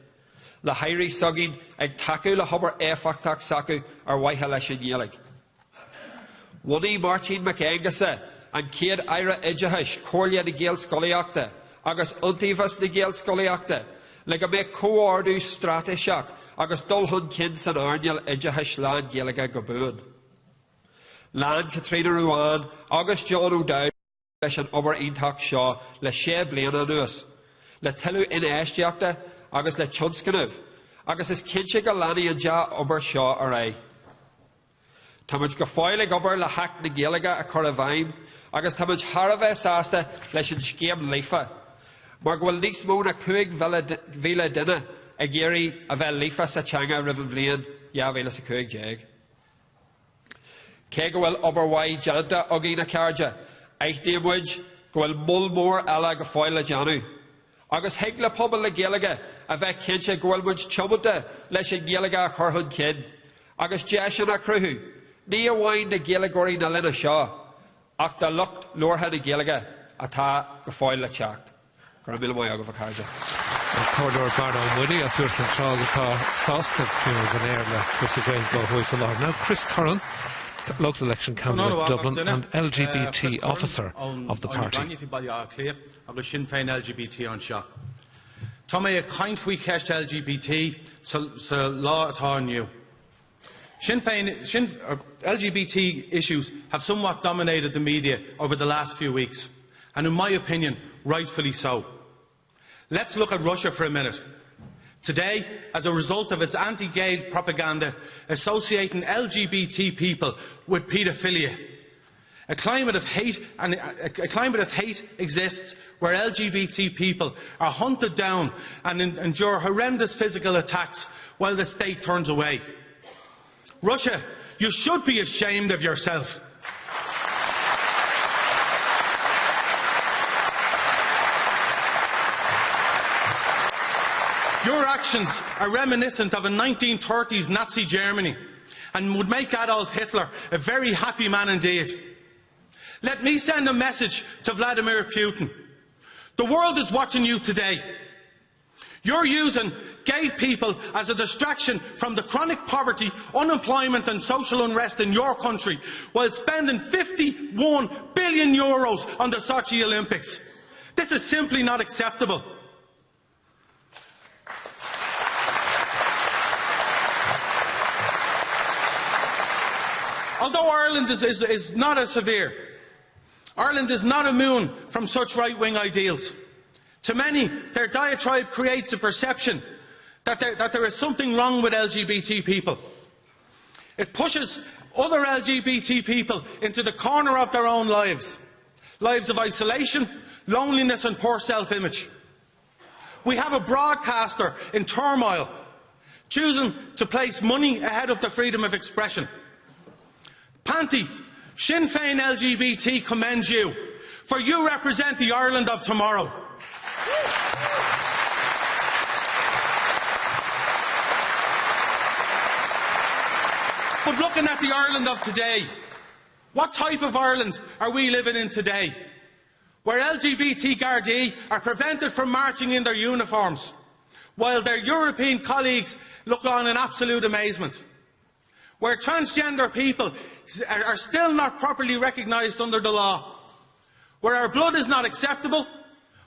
Le hairí sogin ag takeú le hobar éfachtach sacu ar waithe leis an Gaeilge. Wonní Martin McAngasa an céad éire iditheis cóirle na Gael scoileachta, agus untaíomhas na Gael scoileachta, le go mbeadh comhardú stráteisiach agus dulthn cin san airneal iditheis lean Gaeilge go buin. Lean Catriona Ruán agus John O'Dowd leis an obair iontacht seo le 6 bliain anuas, le tiú in éisteachta agus le tionscanmh, agus is cinse go leanaí an deas obair seo ar é. Táid go fáil obair le hac na Gaeilge a chur a bhaim, agus táid tharbheith sásta leis an scéam lífa, mar go bhfuil níos mó na 5,000 duine ag géirí a bheith lífa sa teanga roimh bblion 2015. Cé go bhfuil obair mhaid deanta agaí na cairde, aithníomid go bhfuil mull mór eile go fáil le deanú. Agus thuig le pobl le Gaeilge a bheith cinse go bhfuil muid tiomanta leis an Gaeilge a chorthún cin, agus deis na cruthú. Ní a bhhain na Gaeilgeoirí na lena seo, ach dá lucht luartha na Gaeilge atá go fáil le teacht. Gur mí mai agah a cairde. Cordor Bardo Moody, a Suir an Seán atá sásta an air le Chris Graham go Huis a Lord. Now, Chris Curran, local election candidate Dublin and LGBT officer of the party. Agus Sinn Féin LGBT an seo. Tá mé ag caint faoi ceist LGBT sa lá atá inniu. Sinn Féin LGBT issues have somewhat dominated the media over the last few weeks, and in my opinion, rightfully so. Let's look at Russia for a minute. Today, as a result of its anti-gay propaganda associating LGBT people with paedophilia, a climate of hate exists where LGBT people are hunted down and endure horrendous physical attacks while the state turns away. Russia, you should be ashamed of yourself. Your actions are reminiscent of a 1930s Nazi Germany and would make Adolf Hitler a very happy man indeed. Let me send a message to Vladimir Putin. The world is watching you today. You're using gay people as a distraction from the chronic poverty, unemployment and social unrest in your country, while spending €51 billion on the Sochi Olympics. This is simply not acceptable. Although Ireland is not as severe, Ireland is not immune from such right-wing ideals. To many, their diatribe creates a perception that there is something wrong with LGBT people. It pushes other LGBT people into the corner of their own lives, lives of isolation, loneliness and poor self-image. We have a broadcaster in turmoil, choosing to place money ahead of the freedom of expression. Panti, Sinn Féin LGBT commends you, for you represent the Ireland of tomorrow. But looking at the Ireland of today, what type of Ireland are we living in today? Where LGBT Gardaí are prevented from marching in their uniforms, while their European colleagues look on in absolute amazement. Where transgender people are still not properly recognised under the law. Where our blood is not acceptable,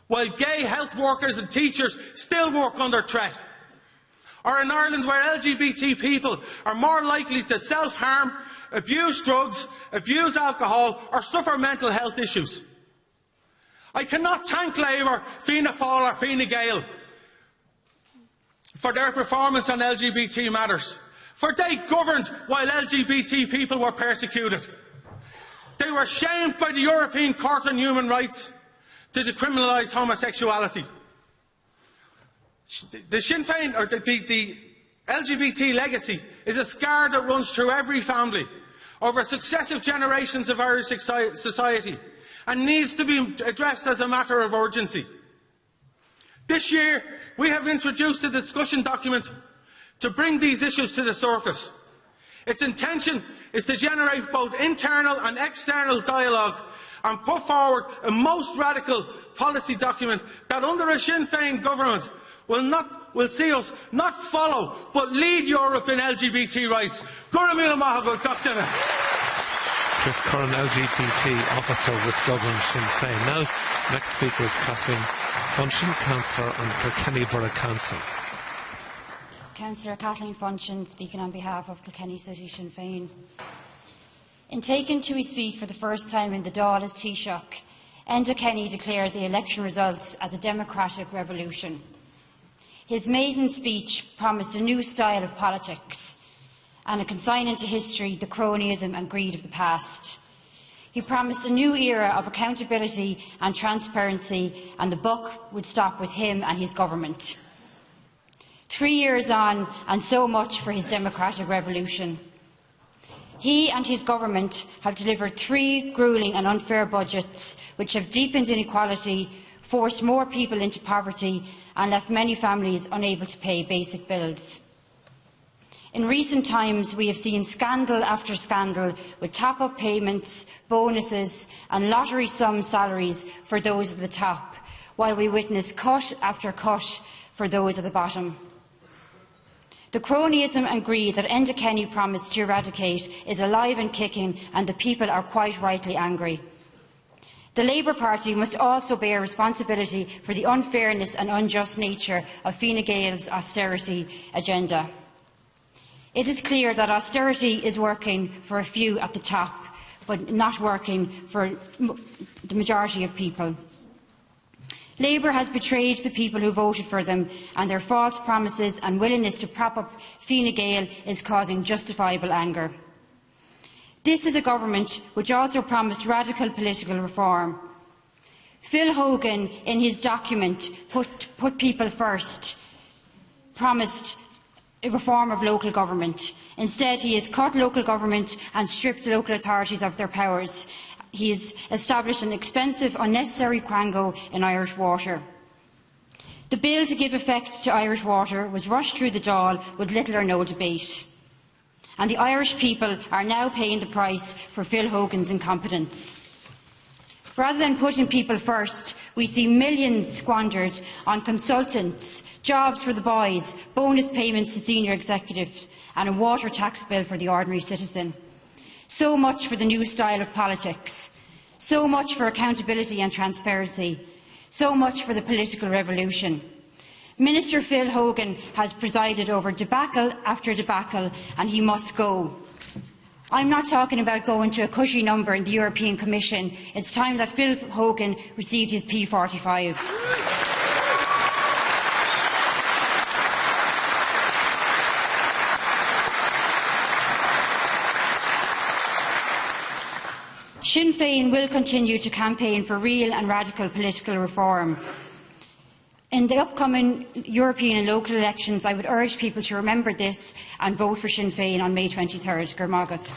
while gay health workers and teachers still work under threat. Or in Ireland where LGBT people are more likely to self-harm, abuse drugs, abuse alcohol or suffer mental health issues. I cannot thank Labour, Fianna Fáil or Fine Gael for their performance on LGBT matters, for they governed while LGBT people were persecuted. They were shamed by the European Court on Human Rights to decriminalise homosexuality. The Sinn Féin, or the LGBT legacy, is a scar that runs through every family, over successive generations of Irish society, and needs to be addressed as a matter of urgency. This year, we have introduced a discussion document to bring these issues to the surface. Its intention is to generate both internal and external dialogue and put forward a most radical policy document that, under a Sinn Féin government, will see us not follow but lead Europe in LGBT rights. Chris Curran, LGBT officer with Dublin Sinn Féin. Now, next speaker is Kathleen Funchion, councillor on Kilkenny Borough Council. Councillor Kathleen Funchion, speaking on behalf of Kilkenny City Sinn Féin. In taking to his feet for the first time in the Dáil Taoiseach, Enda Kenny declared the election results as a democratic revolution. His maiden speech promised a new style of politics and a consignment to history the cronyism and greed of the past. He promised a new era of accountability and transparency, and the buck would stop with him and his government. 3 years on, and so much for his democratic revolution. He and his government have delivered 3 gruelling and unfair budgets which have deepened inequality, forced more people into poverty and left many families unable to pay basic bills. In recent times, we have seen scandal after scandal with top-up payments, bonuses and lottery-sum salaries for those at the top, while we witness cut after cut for those at the bottom. The cronyism and greed that Enda Kenny promised to eradicate is alive and kicking, and the people are quite rightly angry. The Labour Party must also bear responsibility for the unfairness and unjust nature of Fine Gael's austerity agenda. It is clear that austerity is working for a few at the top, but not working for the majority of people. Labour has betrayed the people who voted for them, and their false promises and willingness to prop up Fine Gael is causing justifiable anger. This is a government which also promised radical political reform. Phil Hogan, in his document Put People First, promised a reform of local government. Instead, he has cut local government and stripped local authorities of their powers. He has established an expensive, unnecessary quango in Irish Water. The bill to give effect to Irish Water was rushed through the Dáil with little or no debate. And the Irish people are now paying the price for Phil Hogan's incompetence. Rather than putting people first, we see millions squandered on consultants, jobs for the boys, bonus payments to senior executives and a water tax bill for the ordinary citizen. So much for the new style of politics. So much for accountability and transparency. So much for the political revolution. Minister Phil Hogan has presided over debacle after debacle, and he must go. I'm not talking about going to a cushy number in the European Commission. It's time that Phil Hogan received his P45. Sinn Féin will continue to campaign for real and radical political reform. In the upcoming European and local elections, I would urge people to remember this and vote for Sinn Féin on May 23rd. Gurmagat.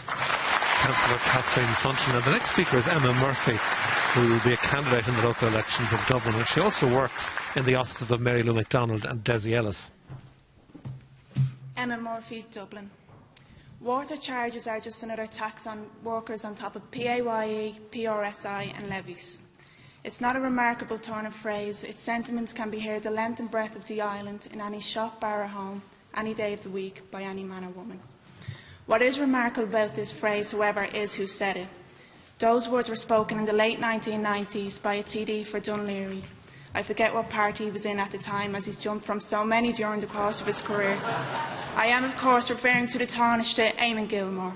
Councillor Kathleen Funchion. And the next speaker is Emma Murphy, who will be a candidate in the local elections in Dublin. And she also works in the offices of Mary Lou MacDonald and Desi Ellis. Emma Murphy, Dublin. Water charges are just another tax on workers on top of PAYE, PRSI and levies. It's not a remarkable turn of phrase. Its sentiments can be heard the length and breadth of the island, in any shop, bar or home, any day of the week, by any man or woman. What is remarkable about this phrase, however, is who said it. Those words were spoken in the late 1990s by a TD for Dunleary. I forget what party he was in at the time, as he's jumped from so many during the course of his career. I am, of course, referring to the Taoiseach Eamon Gilmore.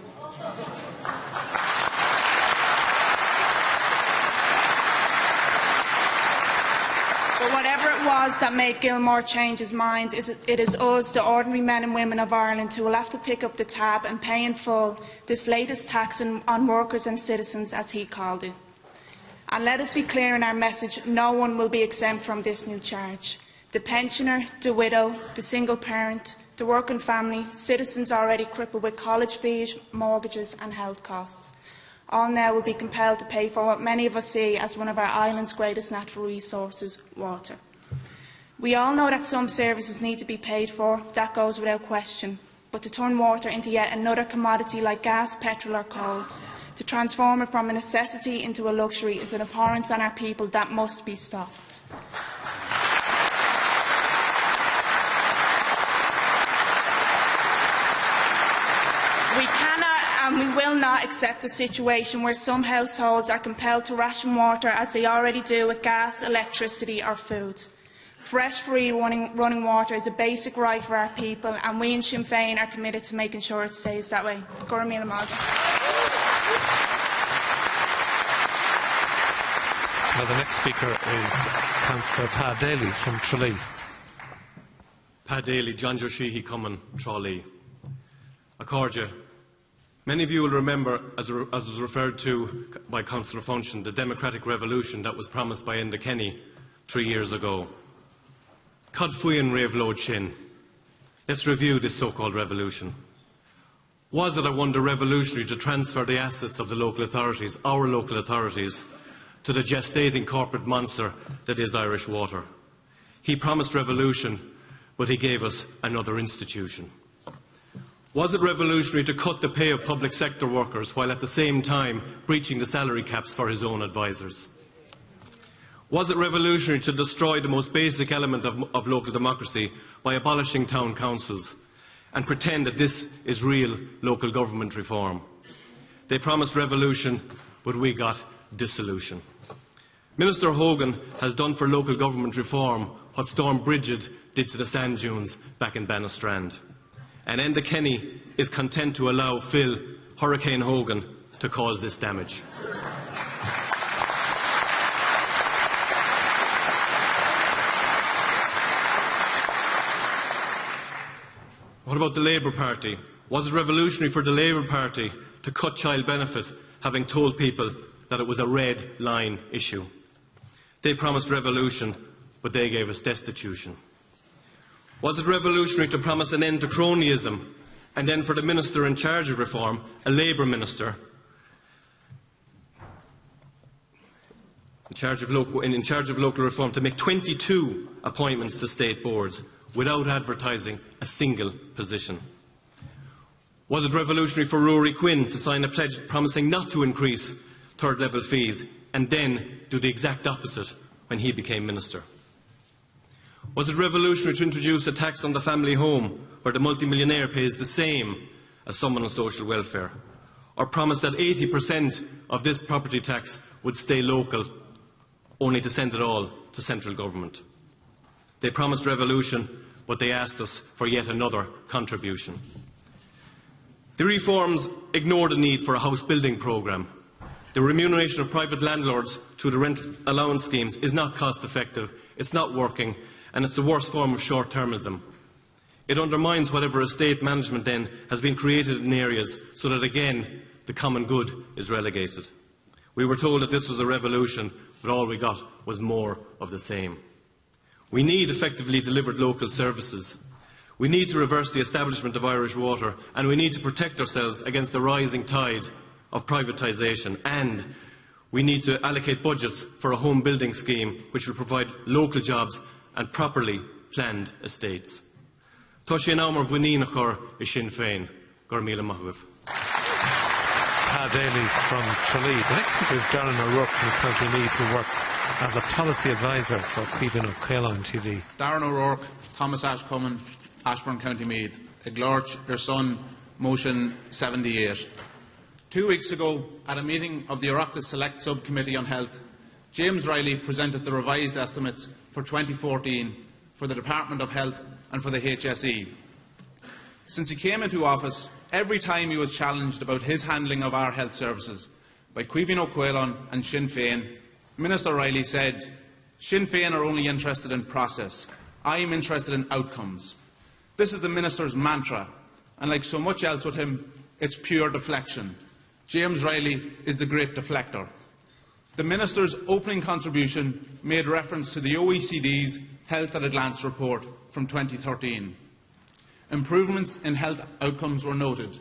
But whatever it was that made Gilmore change his mind, it is us, the ordinary men and women of Ireland, who will have to pick up the tab and pay in full this latest tax on workers and citizens, as he called it. And let us be clear in our message, no one will be exempt from this new charge. The pensioner, the widow, the single parent, the working family, citizens already crippled with college fees, mortgages and health costs. All now will be compelled to pay for what many of us see as one of our island's greatest natural resources, water. We all know that some services need to be paid for, that goes without question. But to turn water into yet another commodity like gas, petrol or coal, to transform it from a necessity into a luxury, is an abhorrence on our people that must be stopped. We cannot and we will not accept a situation where some households are compelled to ration water, as they already do with gas, electricity or food. Fresh, free running water is a basic right for our people, and we in Sinn Féin are committed to making sure it stays that way. Now the next speaker is Councillor Pa Daly from Tralee. Pa Daly, John Sheehy Common, Tralee. Accordia. Many of you will remember, as was referred to by Councillor Funchion, the democratic revolution that was promised by Enda Kenny 3 years ago. Cad Fuin Ravelode Shin. Let's review this so-called revolution. Was it, I wonder, revolutionary to transfer the assets of the local authorities, our local authorities, to the gestating corporate monster that is Irish Water? He promised revolution, but he gave us another institution. Was it revolutionary to cut the pay of public sector workers while at the same time breaching the salary caps for his own advisers? Was it revolutionary to destroy the most basic element of local democracy by abolishing town councils and pretend that this is real local government reform? They promised revolution, but we got dissolution. Minister Hogan has done for local government reform what Storm Bridget did to the sand dunes back in Bannistrand. And Enda Kenny is content to allow Phil, Hurricane Hogan, to cause this damage. What about the Labour Party? Was it revolutionary for the Labour Party to cut child benefit, having told people that it was a red line issue? They promised revolution, but they gave us destitution. Was it revolutionary to promise an end to cronyism, and then for the minister in charge of reform, a Labour minister, in charge of local reform, to make 22 appointments to state boards without advertising a single position? Was it revolutionary for Rory Quinn to sign a pledge promising not to increase third-level fees and then do the exact opposite when he became minister? Was it revolutionary to introduce a tax on the family home where the multimillionaire pays the same as someone on social welfare? Or promise that 80% of this property tax would stay local, only to send it all to central government? They promised revolution, but they asked us for yet another contribution. The reforms ignore the need for a house building programme. The remuneration of private landlords through the rent allowance schemes is not cost effective, it's not working, and it's the worst form of short-termism. It undermines whatever estate management then has been created in areas so that again the common good is relegated. We were told that this was a revolution, but all we got was more of the same. We need effectively delivered local services. We need to reverse the establishment of Irish Water, and we need to protect ourselves against the rising tide of privatisation. And we need to allocate budgets for a home building scheme which will provide local jobs and properly planned estates. Tá sé námar bhuinín chur I Sinn Féin. Gur míle maithugh. Pat Daly from Tralee. The next speaker is Darren O'Rourke from County Meath, who works as a policy advisor for Cuidan O'Cailán TD. Darren O'Rourke, Thomas Ashcommon, Ashburn, County Meath. Iglorch, your son, motion 78. 2 weeks ago, at a meeting of the Oireachtas Select Subcommittee on Health, James Riley presented the revised estimates for 2014 for the Department of Health and for the HSE. Since he came into office, every time he was challenged about his handling of our health services by Cuidan O'Cailán and Sinn Féin, Minister Riley said, "Sinn Féin are only interested in process. I am interested in outcomes." This is the Minister's mantra, and like so much else with him, it's pure deflection. James Riley is the great deflector. The Minister's opening contribution made reference to the OECD's Health at a Glance report from 2013. Improvements in health outcomes were noted.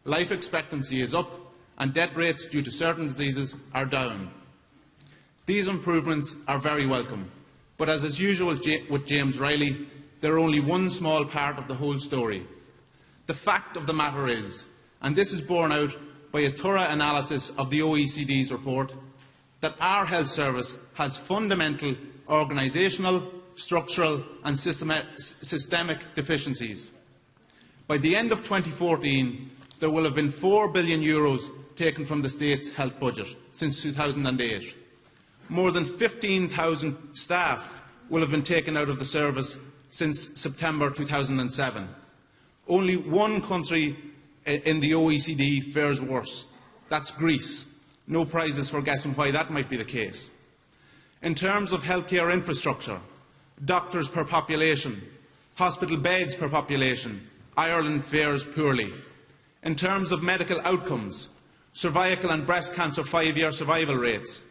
Life expectancy is up and death rates due to certain diseases are down. These improvements are very welcome, but as is usual with James Riley, they are only one small part of the whole story. The fact of the matter is, and this is borne out by a thorough analysis of the OECD's report, that our health service has fundamental organisational, structural and systemic deficiencies. By the end of 2014, there will have been €4 billion taken from the state's health budget since 2008. More than 15,000 staff will have been taken out of the service since September 2007. Only one country in the OECD fares worse. That's Greece. No prizes for guessing why that might be the case. In terms of healthcare infrastructure, doctors per population, hospital beds per population, Ireland fares poorly. In terms of medical outcomes, cervical and breast cancer 5-year survival rates,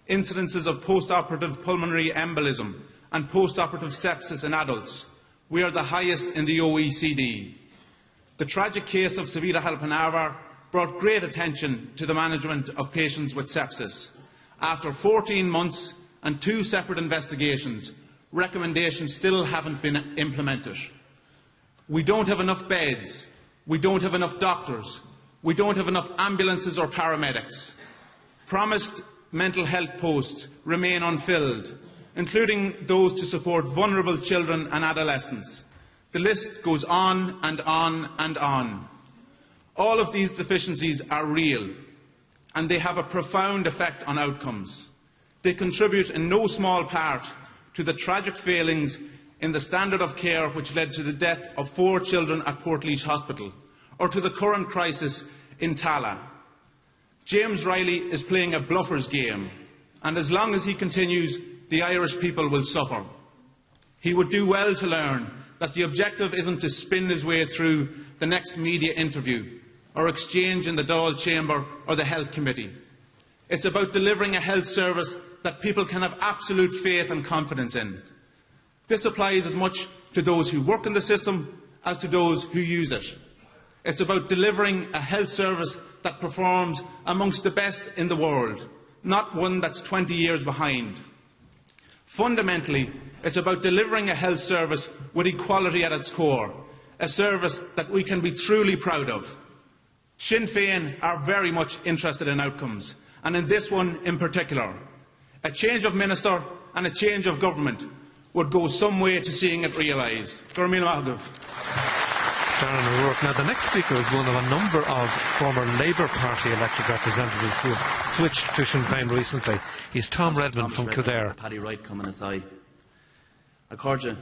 incidences of post-operative pulmonary embolism and post-operative sepsis in adults, we are the highest in the OECD. The tragic case of Savita Halpanavar brought great attention to the management of patients with sepsis. After 14 months and 2 separate investigations, recommendations still haven't been implemented. We don't have enough beds, we don't have enough doctors, we don't have enough ambulances or paramedics. Promised mental health posts remain unfilled, including those to support vulnerable children and adolescents. The list goes on and on and on. All of these deficiencies are real, and they have a profound effect on outcomes. They contribute in no small part to the tragic failings in the standard of care which led to the death of 4 children at Portlaoise Hospital, or to the current crisis in Tala. James Riley is playing a bluffer's game, and as long as he continues, the Irish people will suffer. He would do well to learn that the objective isn't to spin his way through the next media interview or exchange in the Dáil Chamber or the Health Committee. It's about delivering a health service that people can have absolute faith and confidence in. This applies as much to those who work in the system as to those who use it. It's about delivering a health service that performs amongst the best in the world, not one that's 20 years behind. Fundamentally, it's about delivering a health service with equality at its core, a service that we can be truly proud of. Sinn Féin are very much interested in outcomes, and in this one in particular. A change of minister and a change of government would go some way to seeing it realised. Darren O'Rourke. Now, the next speaker is one of a number of former Labour Party elected representatives who have switched to Sinn Féin recently. He's Tom Redmond from Kildare. Paddy Wright coming aside. Accordia,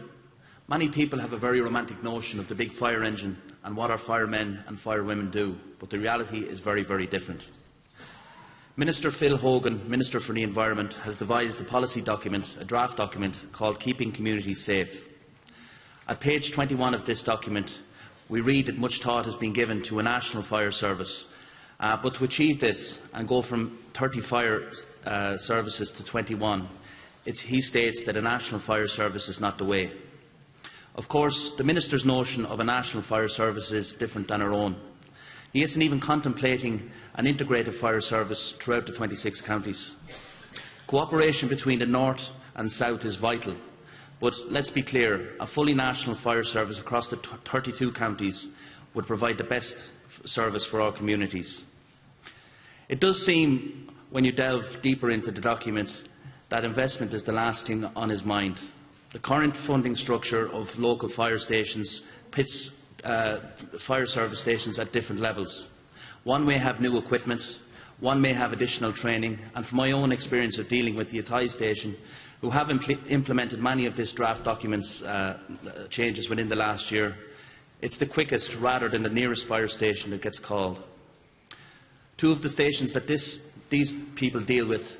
many people have a very romantic notion of the big fire engine and what our firemen and firewomen do, but the reality is very, very different. Minister Phil Hogan, Minister for the Environment, has devised a policy document, a draft document, called Keeping Communities Safe. At page 21 of this document, we read that much thought has been given to a national fire service But to achieve this and go from 30 fire services to 21, he states that a national fire service is not the way. Of course, the Minister's notion of a national fire service is different than our own. He isn't even contemplating an integrated fire service throughout the 26 counties. Cooperation between the North and South is vital, but let's be clear, a fully national fire service across the 32 counties would provide the best service for our communities. It does seem, when you delve deeper into the document, that investment is the last thing on his mind. The current funding structure of local fire stations pits fire service stations at different levels. One may have new equipment, one may have additional training, and from my own experience of dealing with the Athy station, who have implemented many of this draft document's changes within the last year, it's the quickest rather than the nearest fire station that gets called. Two of the stations that these people deal with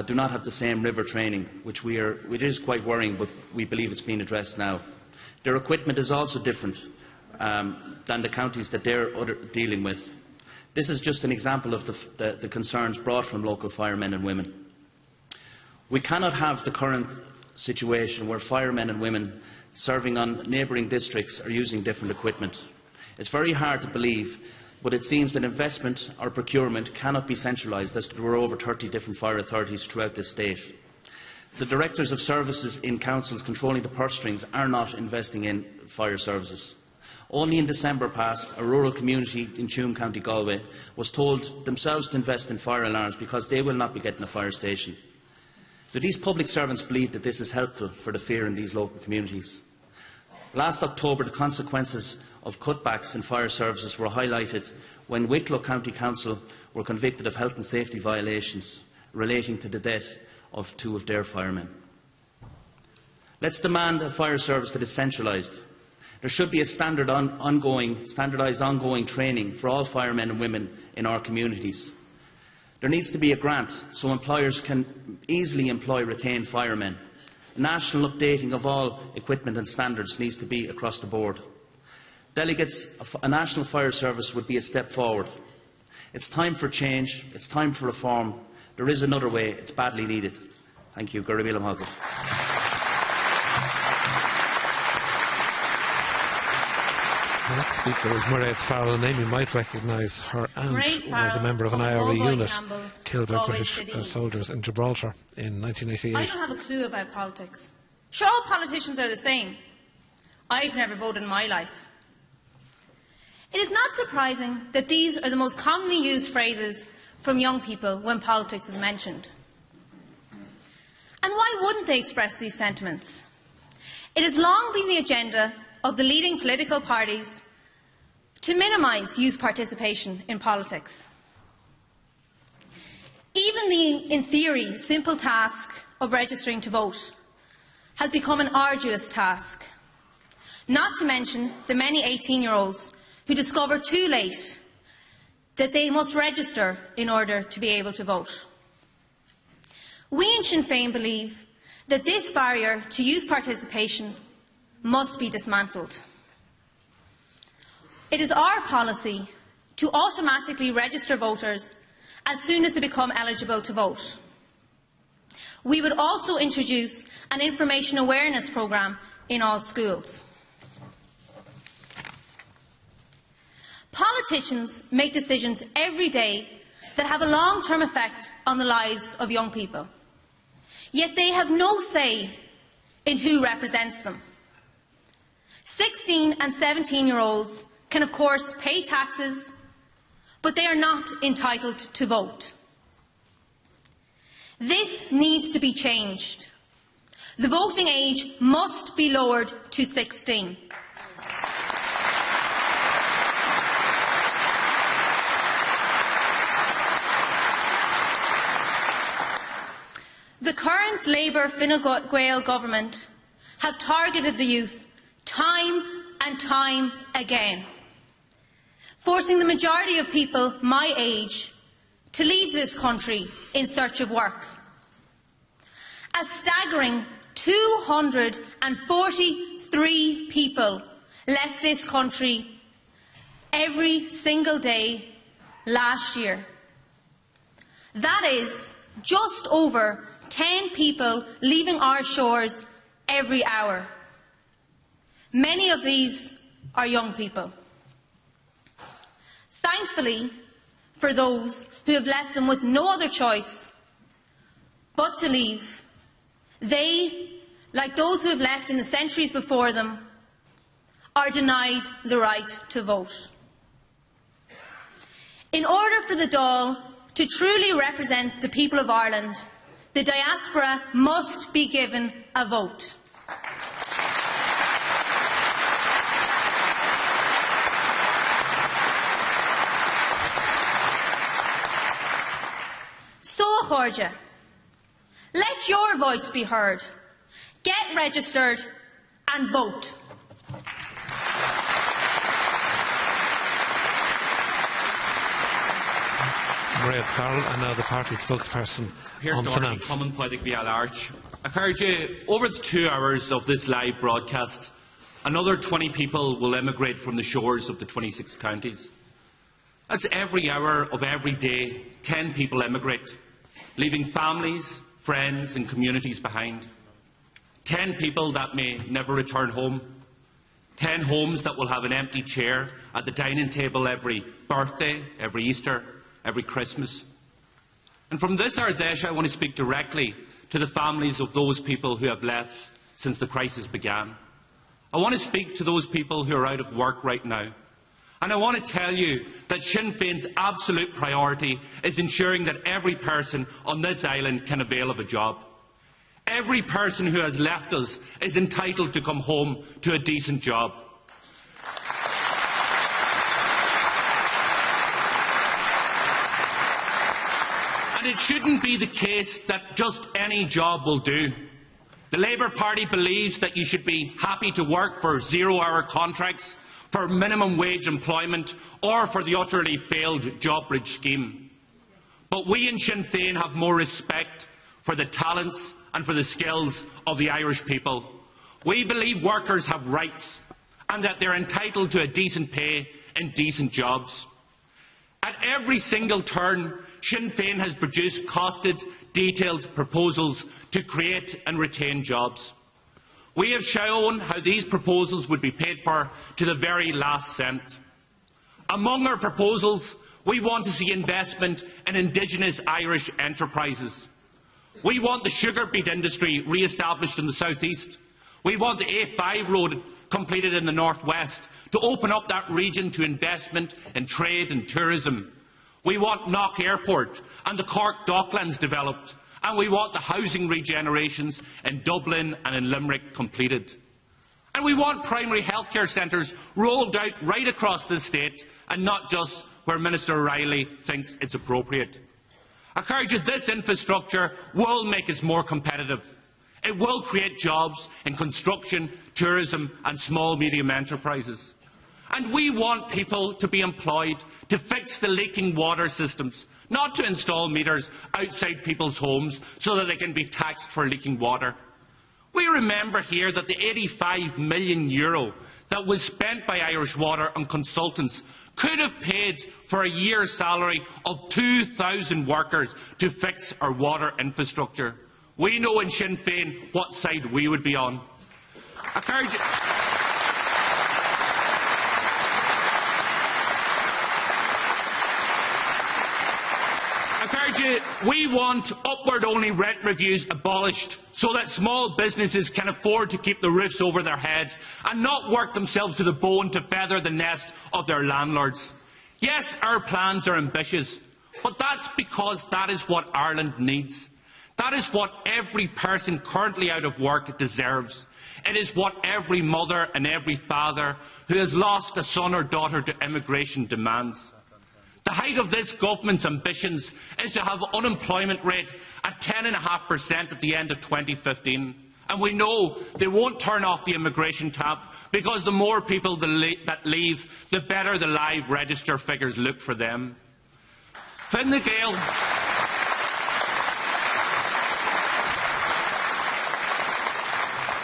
do not have the same river training, which is quite worrying, but we believe it's being addressed now. Their equipment is also different than the counties that they are dealing with. This is just an example of the concerns brought from local firemen and women. We cannot have the current situation where firemen and women serving on neighbouring districts are using different equipment. It's very hard to believe, but it seems that investment or procurement cannot be centralised, as there are over 30 different fire authorities throughout this state. The directors of services in councils controlling the purse strings are not investing in fire services. Only in December past, a rural community in Tuam, County Galway, was told themselves to invest in fire alarms because they will not be getting a fire station. Do these public servants believe that this is helpful for the fear in these local communities? Last October, the consequences of cutbacks in fire services were highlighted when Wicklow County Council were convicted of health and safety violations relating to the death of 2 of their firemen. Let's demand a fire service that is centralised. There should be a standardised ongoing training for all firemen and women in our communities. There needs to be a grant so employers can easily employ retained firemen. National updating of all equipment and standards needs to be across the board. Delegates, a national fire service would be a step forward. It's time for change, it's time for reform. There is another way, it's badly needed. Thank you. Gurra Míle Maith. The next speaker is Mairead Farrell, a name you might recognise. Her aunt was a member of an IRA unit killed by British soldiers in Gibraltar in 1988. I don't have a clue about politics. Sure, all politicians are the same. I've never voted in my life. It is not surprising that these are the most commonly used phrases from young people when politics is mentioned. And why wouldn't they express these sentiments? It has long been the agenda of the leading political parties to minimise youth participation in politics. Even the, in theory, simple task of registering to vote has become an arduous task, not to mention the many 18-year-olds who discover too late that they must register in order to be able to vote. We in Sinn Féin believe that this barrier to youth participation must be dismantled. It is our policy to automatically register voters as soon as they become eligible to vote. We would also introduce an information awareness programme in all schools. Politicians make decisions every day that have a long-term effect on the lives of young people. Yet they have no say in who represents them. 16 and 17-year-olds can, of course, pay taxes, but they are not entitled to vote. This needs to be changed. The voting age must be lowered to 16. The current Labour Fine Gael government have targeted the youth time and time again, forcing the majority of people my age to leave this country in search of work. A staggering 243 people left this country every single day last year. That is just over 10 people leaving our shores every hour. Many of these are young people. Thankfully, for those who have left them with no other choice but to leave, they, like those who have left in the centuries before them, are denied the right to vote. In order for the Dáil to truly represent the people of Ireland, the diaspora must be given a vote. So, Chorja, let your voice be heard. Get registered and vote. Maria Farrell, and now the party spokesperson on finance. Common Politic Vial Arch. Over the 2 hours of this live broadcast, another 20 people will emigrate from the shores of the 26 counties. That's every hour of every day, 10 people emigrate, leaving families, friends and communities behind. 10 people that may never return home. 10 homes that will have an empty chair at the dining table every birthday, every Easter, every Christmas. And from this Ard Fheis, I want to speak directly to the families of those people who have left since the crisis began. I want to speak to those people who are out of work right now. And I want to tell you that Sinn Féin's absolute priority is ensuring that every person on this island can avail of a job. Every person who has left us is entitled to come home to a decent job. And it shouldn't be the case that just any job will do. The Labour Party believes that you should be happy to work for 0-hour contracts, for minimum wage employment, or for the utterly failed job bridge scheme. But we in Sinn Féin have more respect for the talents and for the skills of the Irish people. We believe workers have rights and that they are entitled to a decent pay and decent jobs. At every single turn, Sinn Féin has produced costed, detailed proposals to create and retain jobs. We have shown how these proposals would be paid for to the very last cent. Among our proposals, we want to see investment in indigenous Irish enterprises. We want the sugar beet industry re-established in the south east. We want the A5 road completed in the north west to open up that region to investment in trade and tourism. We want Knock Airport and the Cork Docklands developed, and we want the housing regenerations in Dublin and in Limerick completed. And we want primary healthcare centres rolled out right across the state and not just where Minister O'Reilly thinks it's appropriate. I encourage you, this infrastructure will make us more competitive. It will create jobs in construction, tourism and small-medium enterprises. And we want people to be employed to fix the leaking water systems, not to install meters outside people's homes so that they can be taxed for leaking water. We remember here that the €85 million that was spent by Irish Water on consultants could have paid for a year's salary of 2,000 workers to fix our water infrastructure. We know in Sinn Féin what side we would be on. We want upward-only rent reviews abolished so that small businesses can afford to keep the roofs over their head and not work themselves to the bone to feather the nest of their landlords. Yes, our plans are ambitious, but that's because that is what Ireland needs. That is what every person currently out of work deserves. It is what every mother and every father who has lost a son or daughter to immigration demands. The height of this government's ambitions is to have an unemployment rate at 10.5% at the end of 2015. And we know they won't turn off the immigration tap because the more people that leave, the better the live register figures look for them. Fine Gael.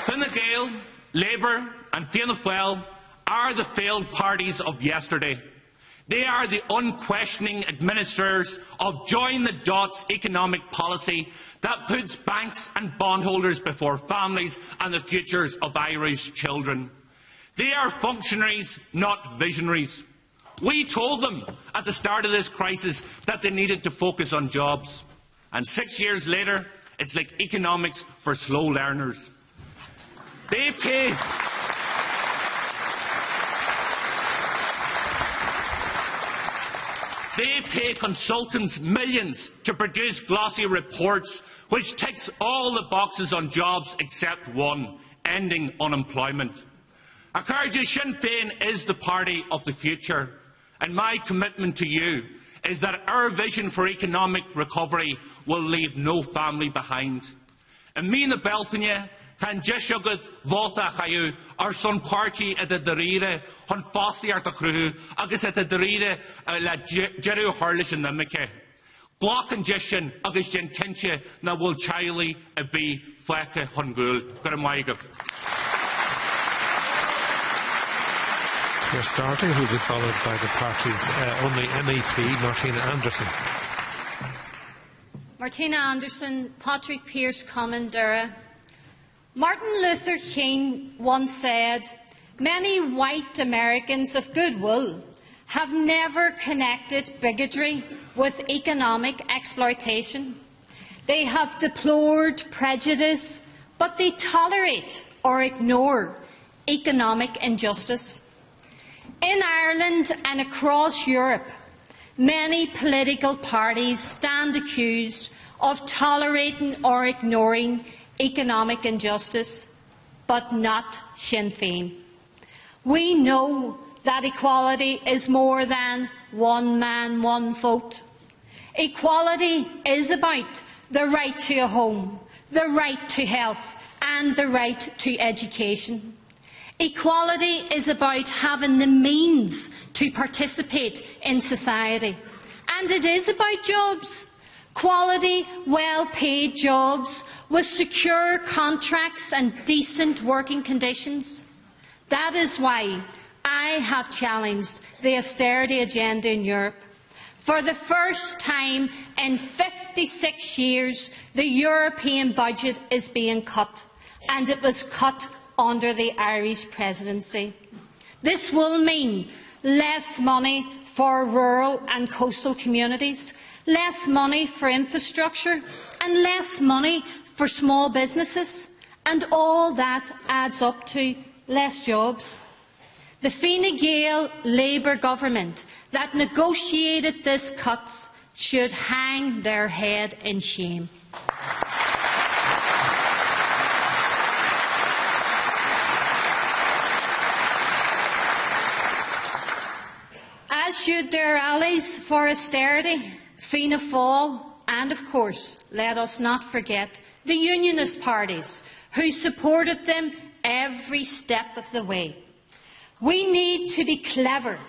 Fine Gael, Labour and Fianna Fáil are the failed parties of yesterday. They are the unquestioning administrators of join-the-dots economic policy that puts banks and bondholders before families and the futures of Irish children. They are functionaries, not visionaries. We told them at the start of this crisis that they needed to focus on jobs. And 6 years later, it's like economics for slow learners. They pay consultants millions to produce glossy reports which ticks all the boxes on jobs except one, ending unemployment. Acáirde Sinn Féin is the party of the future, and my commitment to you is that our vision for economic recovery will leave no family behind. And Mína Beltaine can jisugad volta chayú ar son party at the derire hon fasti ar the cruhu agus at the derire la jeru harlish in the mike. Glock and jishin agus jen kinche na will chili a be fleke hon gul guramaigov. We're starting, who will be followed by the party's only MEP, Martina Anderson. Martina Anderson, Patrick Pearse Commandura. Martin Luther King once said, "Many white Americans of goodwill have never connected bigotry with economic exploitation. They have deplored prejudice, but they tolerate or ignore economic injustice." In Ireland and across Europe, many political parties stand accused of tolerating or ignoring economic injustice, but not Sinn Féin. We know that equality is more than one man, one vote. Equality is about the right to a home, the right to health, and the right to education. Equality is about having the means to participate in society. And it is about jobs. Quality, well-paid jobs with secure contracts and decent working conditions. That is why I have challenged the austerity agenda in Europe. For the first time in 56 years, the European budget is being cut, and it was cut under the Irish presidency. This will mean less money for rural and coastal communities, less money for infrastructure, and less money for small businesses, and all that adds up to less jobs. The Fine Gael Labour government that negotiated this cut should hang their head in shame. As should their allies for austerity, Fianna Fáil, and of course, let us not forget, the Unionist parties, who supported them every step of the way. We need to be clever,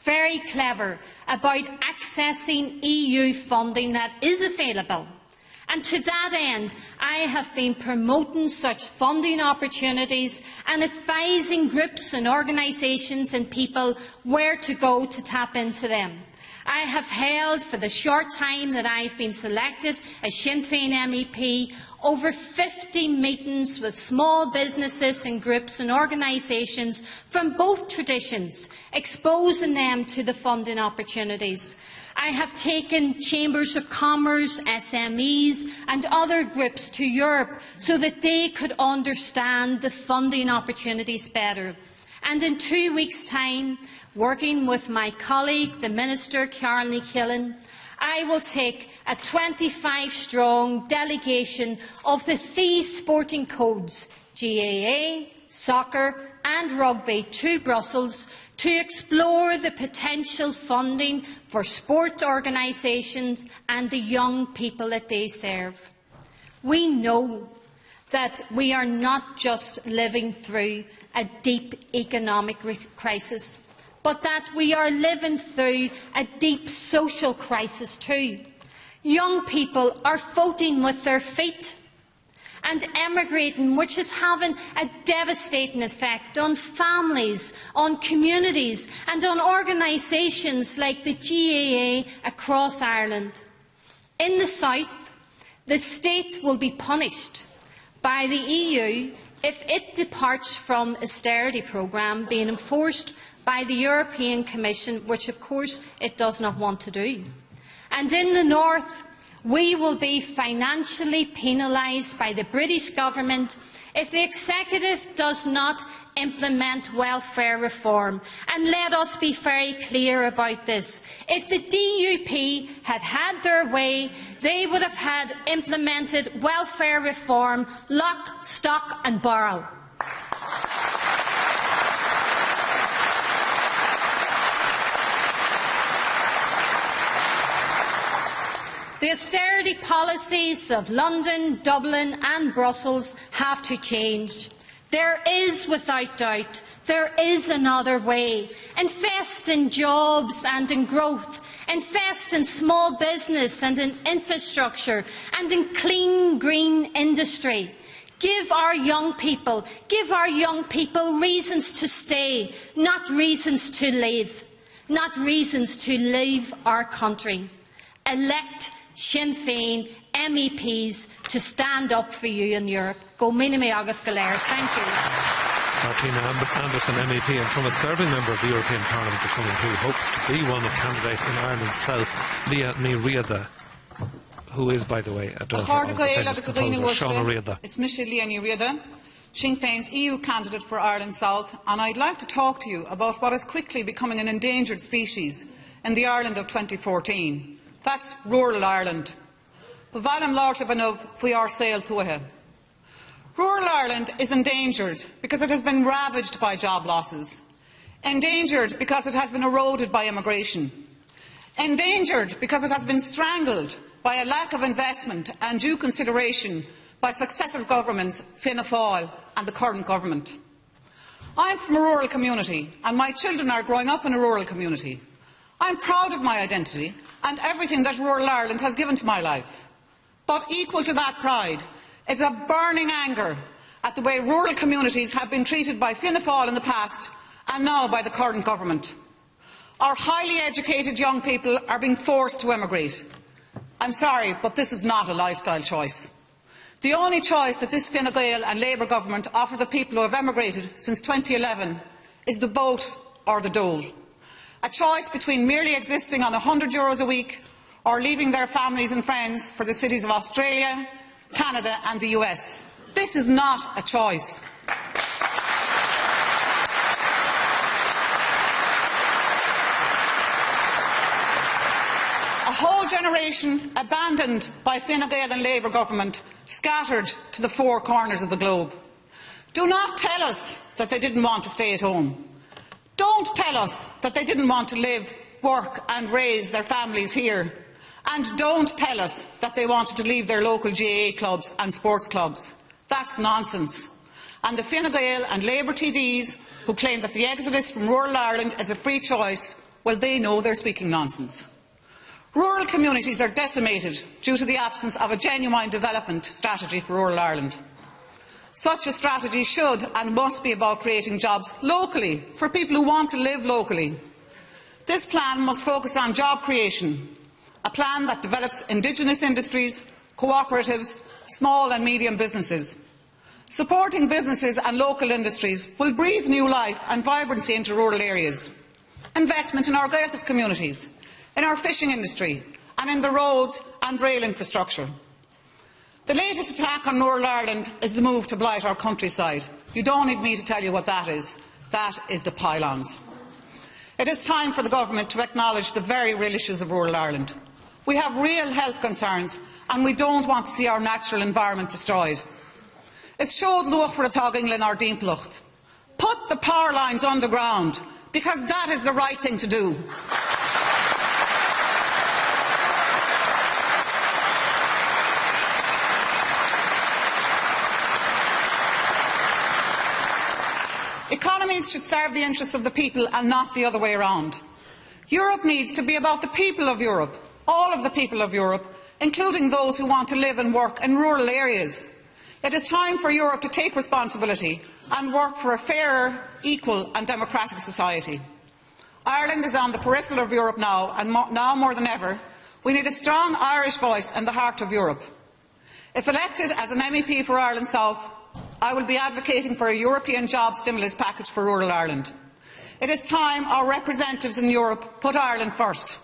very clever, about accessing EU funding that is available. And to that end, I have been promoting such funding opportunities and advising groups and organisations and people where to go to tap into them. I have held, for the short time that I have been selected as Sinn Féin MEP, over 50 meetings with small businesses and groups and organisations from both traditions, exposing them to the funding opportunities. I have taken chambers of commerce, SMEs and other groups to Europe so that they could understand the funding opportunities better. And in 2 weeks' time, working with my colleague, the Minister, Caroline Killen, I will take a 25-strong delegation of the Thieves Sporting Codes, GAA, soccer and rugby, to Brussels to explore the potential funding for sport organisations and the young people that they serve. We know that we are not just living through a deep economic crisis, but that we are living through a deep social crisis too. Young people are voting with their feet, and emigrating, which is having a devastating effect on families, on communities and on organisations like the GAA across Ireland. In the south, the state will be punished by the EU if it departs from austerity programme being enforced by the European Commission, which of course it does not want to do. And in the north, we will be financially penalised by the British government if the executive does not implement welfare reform. And let us be very clear about this. If the DUP had had their way, they would have had implemented welfare reform lock, stock and barrel. The austerity policies of London, Dublin and Brussels have to change. There is, without doubt, there is another way. Invest in jobs and in growth. Invest in small business and in infrastructure and in clean, green industry. Give our young people reasons to stay, not reasons to leave, not reasons to leave our country. Elect Sinn Féin MEPs to stand up for you in Europe. Go míle mé agah go léir. Thank you. Martina Anderson, MEP and from a serving member of the European Parliament, for someone who hopes to be one candidate in Ireland's South, Leah Ní Riada, who is, by the way, a daughter of the famous composer Sean Riada. It's Michelle Leah Ní Riada, Sinn Féin's EU candidate for Ireland South, and I'd like to talk to you about what is quickly becoming an endangered species in the Ireland of 2014. That's rural Ireland. Rural Ireland is endangered because it has been ravaged by job losses, endangered because it has been eroded by immigration, endangered because it has been strangled by a lack of investment and due consideration by successive governments, Fianna Fáil and the current government. I am from a rural community and my children are growing up in a rural community. I am proud of my identity and everything that rural Ireland has given to my life. But equal to that pride is a burning anger at the way rural communities have been treated by Fianna Fáil in the past and now by the current government. Our highly educated young people are being forced to emigrate. I'm sorry, but this is not a lifestyle choice. The only choice that this Fine Gael and Labour government offer the people who have emigrated since 2011 is the boat or the dole. A choice between merely existing on €100 a week or leaving their families and friends for the cities of Australia, Canada and the US. This is not a choice. A whole generation abandoned by Fine Gael and Labour government, scattered to the four corners of the globe. Do not tell us that they didn't want to stay at home. Don't tell us that they didn't want to live, work and raise their families here. And don't tell us that they wanted to leave their local GAA clubs and sports clubs. That's nonsense. And the Fine Gael and Labour TDs who claim that the exodus from rural Ireland is a free choice, well, they know they're speaking nonsense. Rural communities are decimated due to the absence of a genuine development strategy for rural Ireland. Such a strategy should and must be about creating jobs locally for people who want to live locally. This plan must focus on job creation, a plan that develops indigenous industries, cooperatives, small and medium businesses. Supporting businesses and local industries will breathe new life and vibrancy into rural areas. Investment in our Gaeltacht communities, in our fishing industry and in the roads and rail infrastructure. The latest attack on rural Ireland is the move to blight our countryside. You don't need me to tell you what that is. That is the pylons. It is time for the government to acknowledge the very real issues of rural Ireland. We have real health concerns and we don't want to see our natural environment destroyed. It's showed luach for a togging in our Dimplucht. Put the power lines underground because that is the right thing to do. Economies should serve the interests of the people and not the other way around. Europe needs to be about the people of Europe, all of the people of Europe, including those who want to live and work in rural areas. It is time for Europe to take responsibility and work for a fairer, equal and democratic society. Ireland is on the periphery of Europe now, and now more than ever, we need a strong Irish voice in the heart of Europe. If elected as an MEP for Ireland South, I will be advocating for a European job stimulus package for rural Ireland. It is time our representatives in Europe put Ireland first.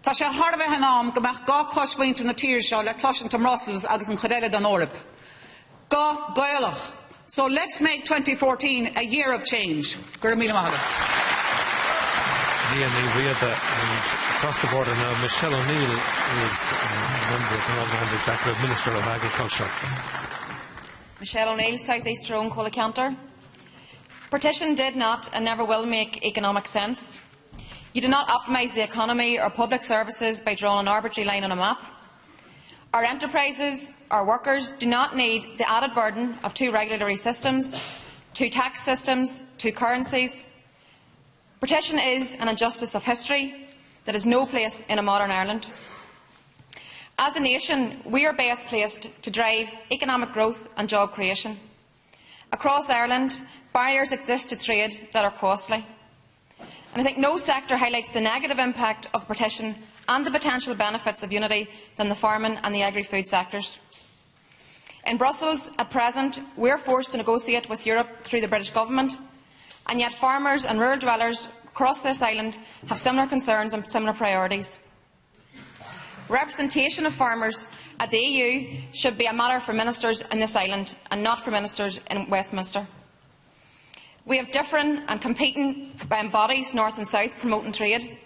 Tá sé tharbh hanám go mbeadh gá cosmhaointe na tíre seo le cloiseann Brussels agus an Chadéile don Eorp. Gá gaelach. So let's make 2014 a year of change. Gur míle maith agam. Across the border now, Michelle O'Neill is a member of the Northern Executive Minister of Agriculture. Michelle O'Neill, South East Tyrone, Collacanter. Partition did not and never will make economic sense. You do not optimise the economy or public services by drawing an arbitrary line on a map. Our enterprises, our workers, do not need the added burden of 2 regulatory systems, 2 tax systems, 2 currencies. Partition is an injustice of history that has no place in a modern Ireland. As a nation, we are best placed to drive economic growth and job creation. Across Ireland, barriers exist to trade that are costly. And I think no sector highlights the negative impact of partition and the potential benefits of unity than the farming and the agri-food sectors. In Brussels, at present, we are forced to negotiate with Europe through the British Government, and yet farmers and rural dwellers across this island have similar concerns and similar priorities. Representation of farmers at the EU should be a matter for ministers in this island and not for ministers in Westminster. We have different and competing bodies, north and south, promoting trade.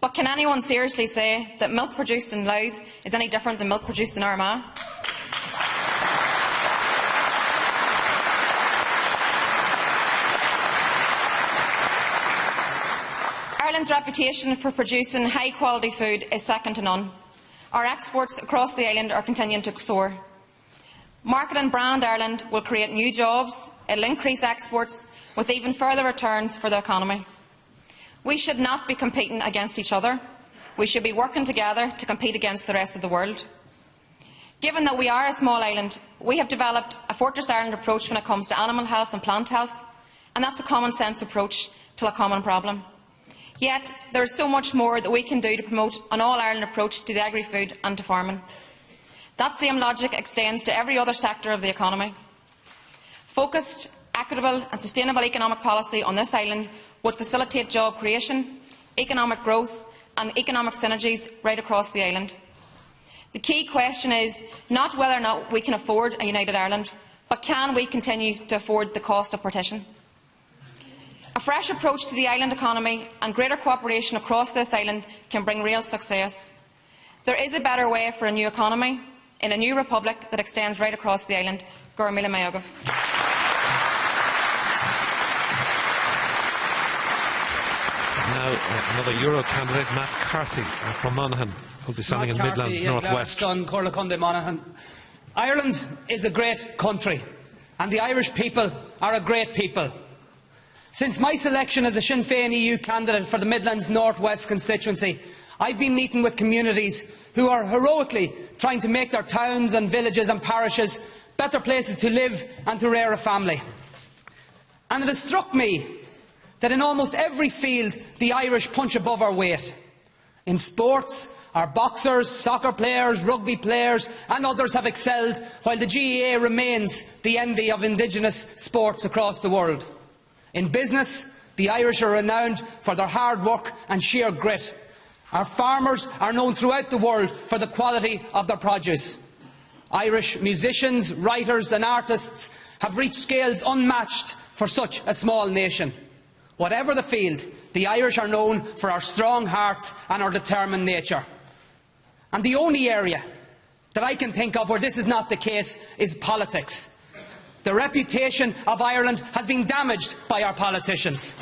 But can anyone seriously say that milk produced in Louth is any different than milk produced in Armagh? Ireland's reputation for producing high-quality food is second to none. Our exports across the island are continuing to soar. Market and Brand Ireland will create new jobs, it will increase exports, with even further returns for the economy. We should not be competing against each other. We should be working together to compete against the rest of the world. Given that we are a small island, we have developed a Fortress Ireland approach when it comes to animal health and plant health, and that is a common sense approach to a common problem. Yet there is so much more that we can do to promote an all-Ireland approach to the agri-food and to farming. That same logic extends to every other sector of the economy. Focused, equitable and sustainable economic policy on this island would facilitate job creation, economic growth and economic synergies right across the island. The key question is not whether or not we can afford a united Ireland, but can we continue to afford the cost of partition? A fresh approach to the island economy and greater cooperation across this island can bring real success. There is a better way for a new economy in a new republic that extends right across the island. Gur míle maith agam. Now, another Euro candidate, Matt Carthy from Monaghan, will be standing in the Midlands North West. Ireland is a great country, and the Irish people are a great people. Since my selection as a Sinn Féin EU candidate for the Midlands North West constituency, I have been meeting with communities who are heroically trying to make their towns and villages and parishes better places to live and to rear a family. And it has struck me that in almost every field the Irish punch above our weight. In sports, our boxers, soccer players, rugby players and others have excelled, while the GAA remains the envy of indigenous sports across the world. In business, the Irish are renowned for their hard work and sheer grit. Our farmers are known throughout the world for the quality of their produce. Irish musicians, writers and artists have reached scales unmatched for such a small nation. Whatever the field, the Irish are known for our strong hearts and our determined nature. And the only area that I can think of where this is not the case is politics. The reputation of Ireland has been damaged by our politicians.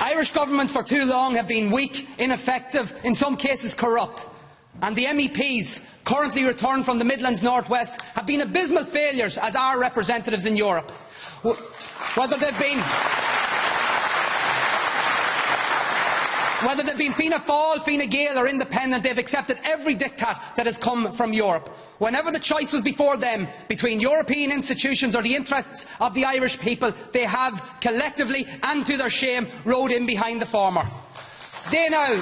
Irish governments for too long have been weak, ineffective, in some cases corrupt. And the MEPs currently returned from the Midlands North West have been abysmal failures as our representatives in Europe. Whether they've been Fianna Fáil, Fine Gael or independent, they've accepted every diktat that has come from Europe. Whenever the choice was before them between European institutions or the interests of the Irish people, they have collectively and to their shame rode in behind the former. They now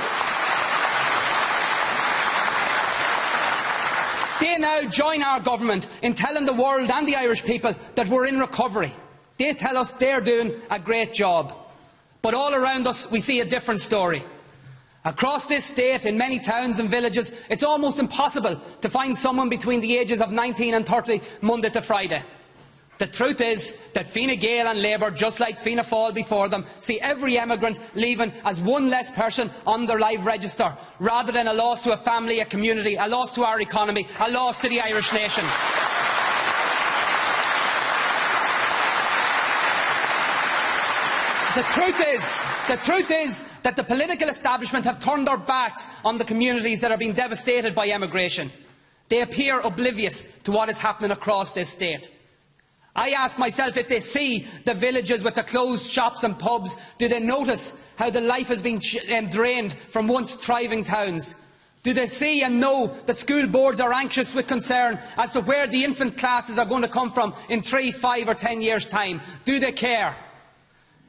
join our government in telling the world and the Irish people that we're in recovery. They tell us they're doing a great job. But all around us we see a different story. Across this state, in many towns and villages, it's almost impossible to find someone between the ages of 19 and 30 Monday to Friday. The truth is that Fine Gael and Labour, just like Fianna Fáil before them, see every emigrant leaving as one less person on their live register, rather than a loss to a family, a community, a loss to our economy, a loss to the Irish nation. The truth is that the political establishment have turned their backs on the communities that are being devastated by emigration. They appear oblivious to what is happening across this state. I ask myself, if they see the villages with the closed shops and pubs, do they notice how the life has been drained from once thriving towns? Do they see and know that school boards are anxious with concern as to where the infant classes are going to come from in 3, 5 or 10 years' time? Do they care?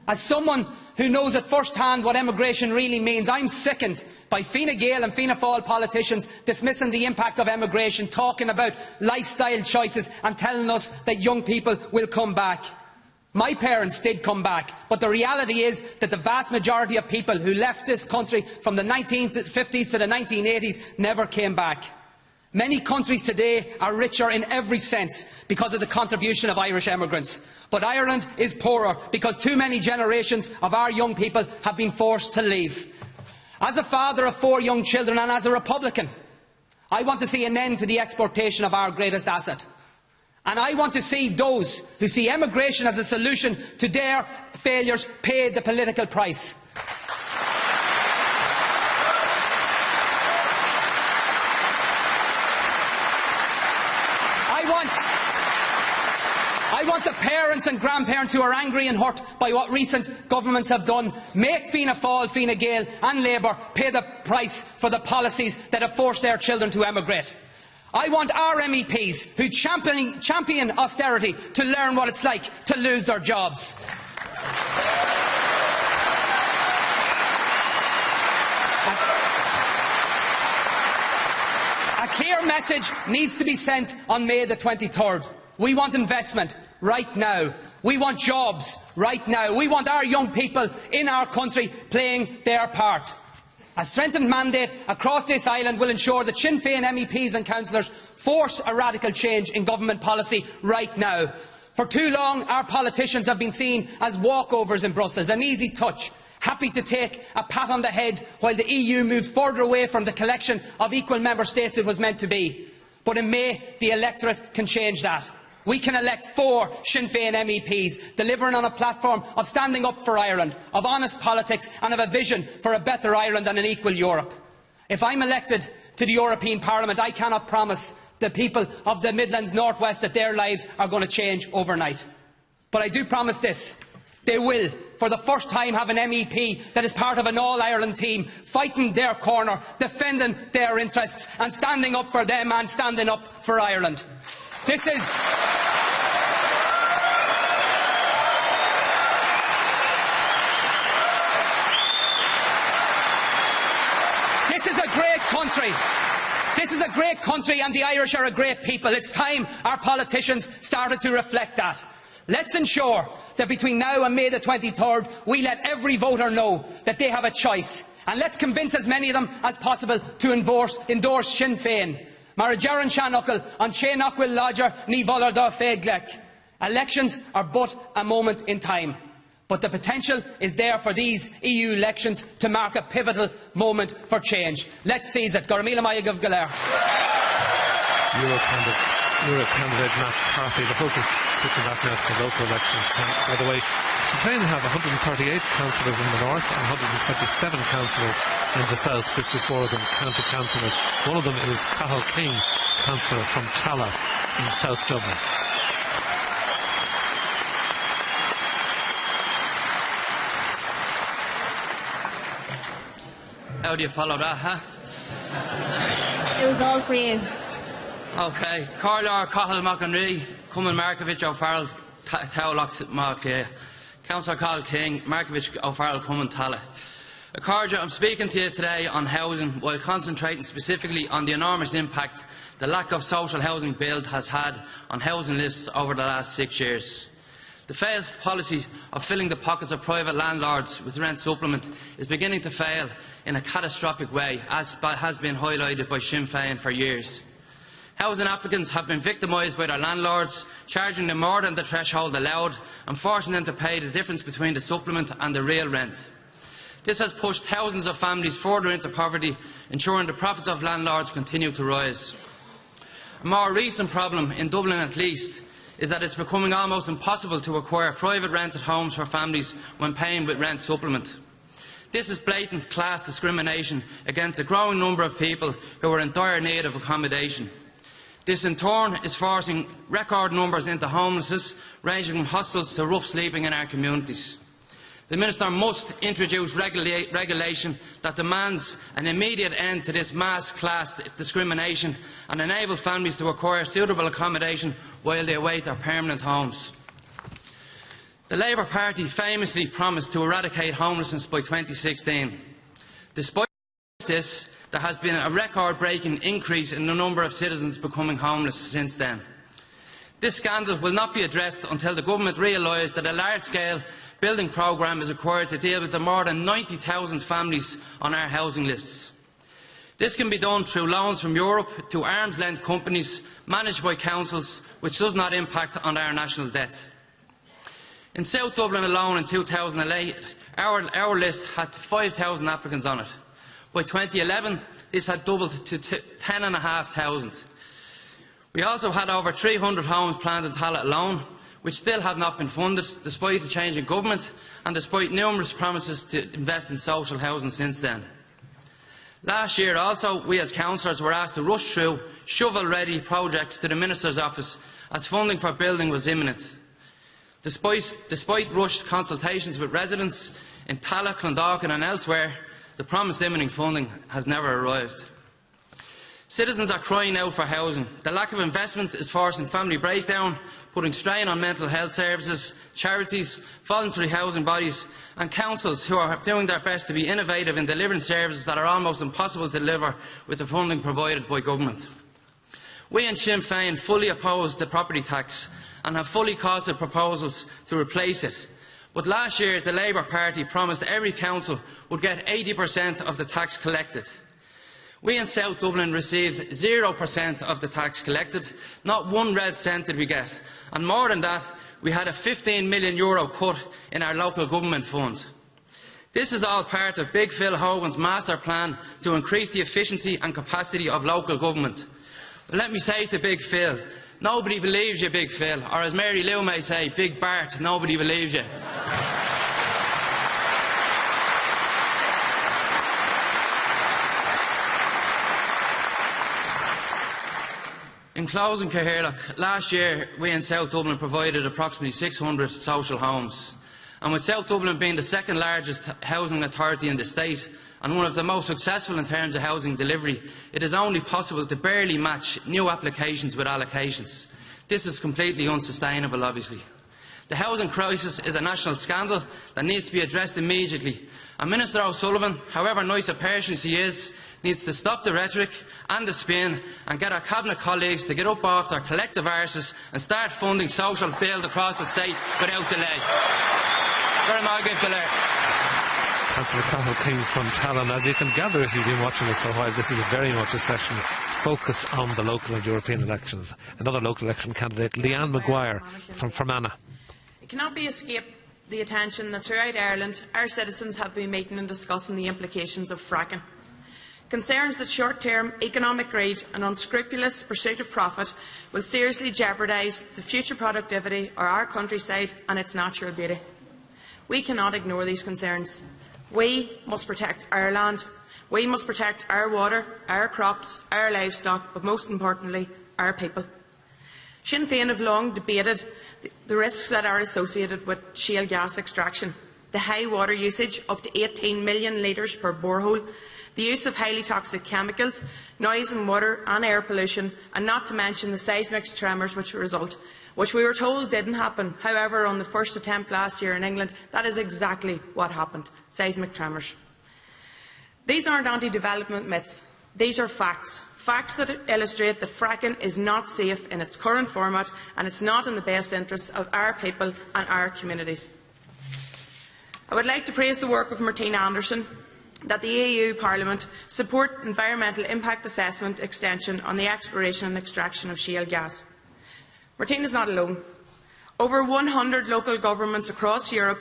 As someone who knows at first hand what emigration really means, I'm sickened by Fine Gael and Fianna Fáil politicians dismissing the impact of emigration, talking about lifestyle choices and telling us that young people will come back. My parents did come back, but the reality is that the vast majority of people who left this country from the 1950s to the 1980s never came back. Many countries today are richer in every sense because of the contribution of Irish emigrants. But Ireland is poorer because too many generations of our young people have been forced to leave. As a father of 4 young children and as a Republican, I want to see an end to the exportation of our greatest asset. And I want to see those who see emigration as a solution to their failures pay the political price. I want the parents and grandparents who are angry and hurt by what recent governments have done make Fianna Fáil, Fine Gael and Labour pay the price for the policies that have forced their children to emigrate. I want our MEPs who champion austerity to learn what it's like to lose their jobs. A clear message needs to be sent on May the 23rd. We want investment right now. We want jobs right now. We want our young people in our country playing their part. A strengthened mandate across this island will ensure that Sinn Féin MEPs and councillors force a radical change in government policy right now. For too long, our politicians have been seen as walkovers in Brussels, an easy touch, happy to take a pat on the head while the EU moves further away from the collection of equal member states it was meant to be. But in May, the electorate can change that. We can elect 4 Sinn Féin MEPs, delivering on a platform of standing up for Ireland, of honest politics and of a vision for a better Ireland and an equal Europe. If I am elected to the European Parliament, I cannot promise the people of the Midlands North West that their lives are going to change overnight. But I do promise this: they will, for the first time, have an MEP that is part of an all-Ireland team, fighting their corner, defending their interests and standing up for them and standing up for Ireland. This is a great country. This is a great country and the Irish are a great people. It's time our politicians started to reflect that. Let's ensure that between now and May the 23rd we let every voter know that they have a choice, and let's convince as many of them as possible to endorse Sinn Féin. Marajaran Shanukul on Chénachwil Lodger ní Volar dá Féglech. Elections are but a moment in time, but the potential is there for these EU elections to mark a pivotal moment for change. Let's seize it. Gormila Mayagav Galer. Euro-candidate Matt Carthy. The focus sits on that now for local elections. By the way, Sinn Féin have 138 councillors in the north and 127 councillors in the south, 54 of them county councillors. One of them is Cathal King, councillor from Tala in South Dublin. How do you follow that, huh? It was all for you. Okay. Carlar, Cahill, McInerney, Cummins, Markovich, O'Farrell, Towlock, Mark, Councillor Carl King, Markovich, O'Farrell, Cummins, Tala. Accordia, I'm speaking to you today on housing while concentrating specifically on the enormous impact the lack of social housing build has had on housing lists over the last 6 years. The failed policy of filling the pockets of private landlords with rent supplement is beginning to fail in a catastrophic way, as has been highlighted by Sinn Féin for years. Housing applicants have been victimised by their landlords, charging them more than the threshold allowed and forcing them to pay the difference between the supplement and the real rent. This has pushed thousands of families further into poverty, ensuring the profits of landlords continue to rise. A more recent problem, in Dublin at least, is that it is becoming almost impossible to acquire private rented homes for families when paying with rent supplement. This is blatant class discrimination against a growing number of people who are in dire need of accommodation. This in turn is forcing record numbers into homelessness, ranging from hostels to rough sleeping in our communities. The Minister must introduce regulation that demands an immediate end to this mass class discrimination and enable families to acquire suitable accommodation while they await their permanent homes. The Labour Party famously promised to eradicate homelessness by 2016. Despite this, there has been a record-breaking increase in the number of citizens becoming homeless since then. This scandal will not be addressed until the government realise that a large-scale building programme is required to deal with the more than 90,000 families on our housing lists. This can be done through loans from Europe to arm's-length companies managed by councils, which does not impact on our national debt. In South Dublin alone in 2008, our list had 5,000 applicants on it. By 2011, this had doubled to 10,500. We also had over 300 homes planned in Tallaght alone, which still have not been funded, despite the change in government and despite numerous promises to invest in social housing since then. Last year also, we as councillors were asked to rush through shovel-ready projects to the Minister's office as funding for building was imminent. Despite rushed consultations with residents in Tallaght, Clondalkin and elsewhere, the promised imminent funding has never arrived. Citizens are crying out for housing. The lack of investment is forcing family breakdown, putting strain on mental health services, charities, voluntary housing bodies and councils who are doing their best to be innovative in delivering services that are almost impossible to deliver with the funding provided by government. We in Sinn Féin fully oppose the property tax and have fully costed proposals to replace it. But last year the Labour Party promised every council would get 80% of the tax collected. We in South Dublin received 0% of the tax collected, not one red cent did we get, and more than that, we had a €15 million cut in our local government fund. This is all part of Big Phil Hogan's master plan to increase the efficiency and capacity of local government. But let me say to Big Phil, nobody believes you, Big Phil, or as Mary Lou may say, Big Bart, nobody believes you. In closing, Cathaoirleach, last year we in South Dublin provided approximately 600 social homes. And with South Dublin being the second largest housing authority in the state and one of the most successful in terms of housing delivery, it is only possible to barely match new applications with allocations. This is completely unsustainable, obviously. The housing crisis is a national scandal that needs to be addressed immediately. And Minister O'Sullivan, however nice a person she is, needs to stop the rhetoric and the spin and get our Cabinet colleagues to get up off their collective arses and start funding social build across the state without delay. Very much, delay. Councillor Cahill King from Talon. As you can gather if you've been watching this for a while, this is very much a session focused on the local and European elections. Another local election candidate, Leanne Maguire from Fermanagh. It cannot be escaped the attention that throughout Ireland our citizens have been meeting and discussing the implications of fracking. Concerns that short-term economic greed and unscrupulous pursuit of profit will seriously jeopardise the future productivity of our countryside and its natural beauty. We cannot ignore these concerns. We must protect our land. We must protect our water, our crops, our livestock, but most importantly, our people. Sinn Féin have long debated the risks that are associated with shale gas extraction, the high water usage, up to 18 million litres per borehole, the use of highly toxic chemicals, noise and water and air pollution, and not to mention the seismic tremors which result, which we were told didn't happen. However, on the first attempt last year in England, that is exactly what happened, seismic tremors. These aren't anti-development myths. These are facts. Facts that illustrate that fracking is not safe in its current format, and it's not in the best interests of our people and our communities. I would like to praise the work of Martina Anderson, that the EU Parliament support environmental impact assessment extension on the exploration and extraction of shale gas. Martina is not alone. Over 100 local governments across Europe,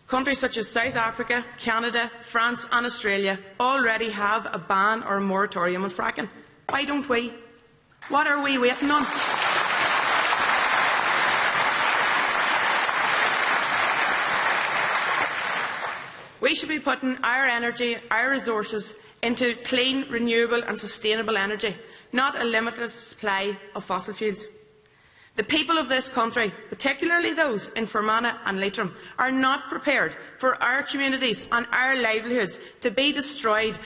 countries such as South Africa, Canada, France and Australia already have a ban or a moratorium on fracking. Why don't we? What are we waiting on? We should be putting our energy, our resources, into clean, renewable and sustainable energy, not a limited supply of fossil fuels. The people of this country, particularly those in Fermanagh and Leitrim, are not prepared for our communities and our livelihoods to be destroyed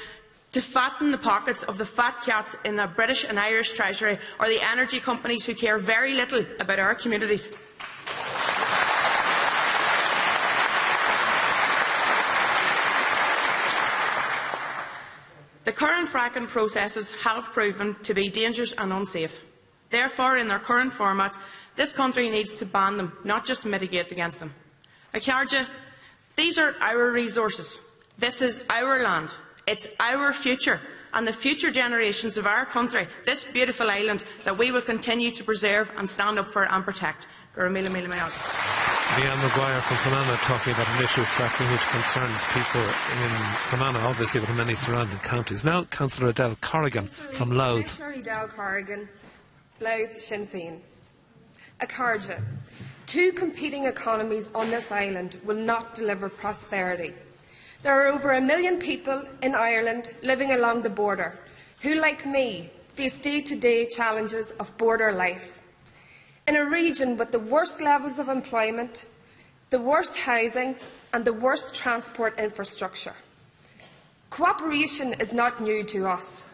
to fatten the pockets of the fat cats in the British and Irish Treasury or the energy companies who care very little about our communities. The current fracking processes have proven to be dangerous and unsafe. Therefore, in their current format, this country needs to ban them, not just mitigate against them. I charge you, these are our resources. This is our land. It's our future and the future generations of our country, this beautiful island, that we will continue to preserve and stand up for and protect. Leanne Maguire from Fermanagh talking about an issue of fracking which concerns people in Fermanagh, obviously, but in many surrounding counties. Now, Councillor Adele Corrigan from Louth. Councillor Adele Corrigan, Louth, Sinn Féin. Acharja, two competing economies on this island will not deliver prosperity. There are over 1 million people in Ireland living along the border who, like me, face day-to-day challenges of border life. In a region with the worst levels of employment, the worst housing and the worst transport infrastructure. Cooperation is not new to us.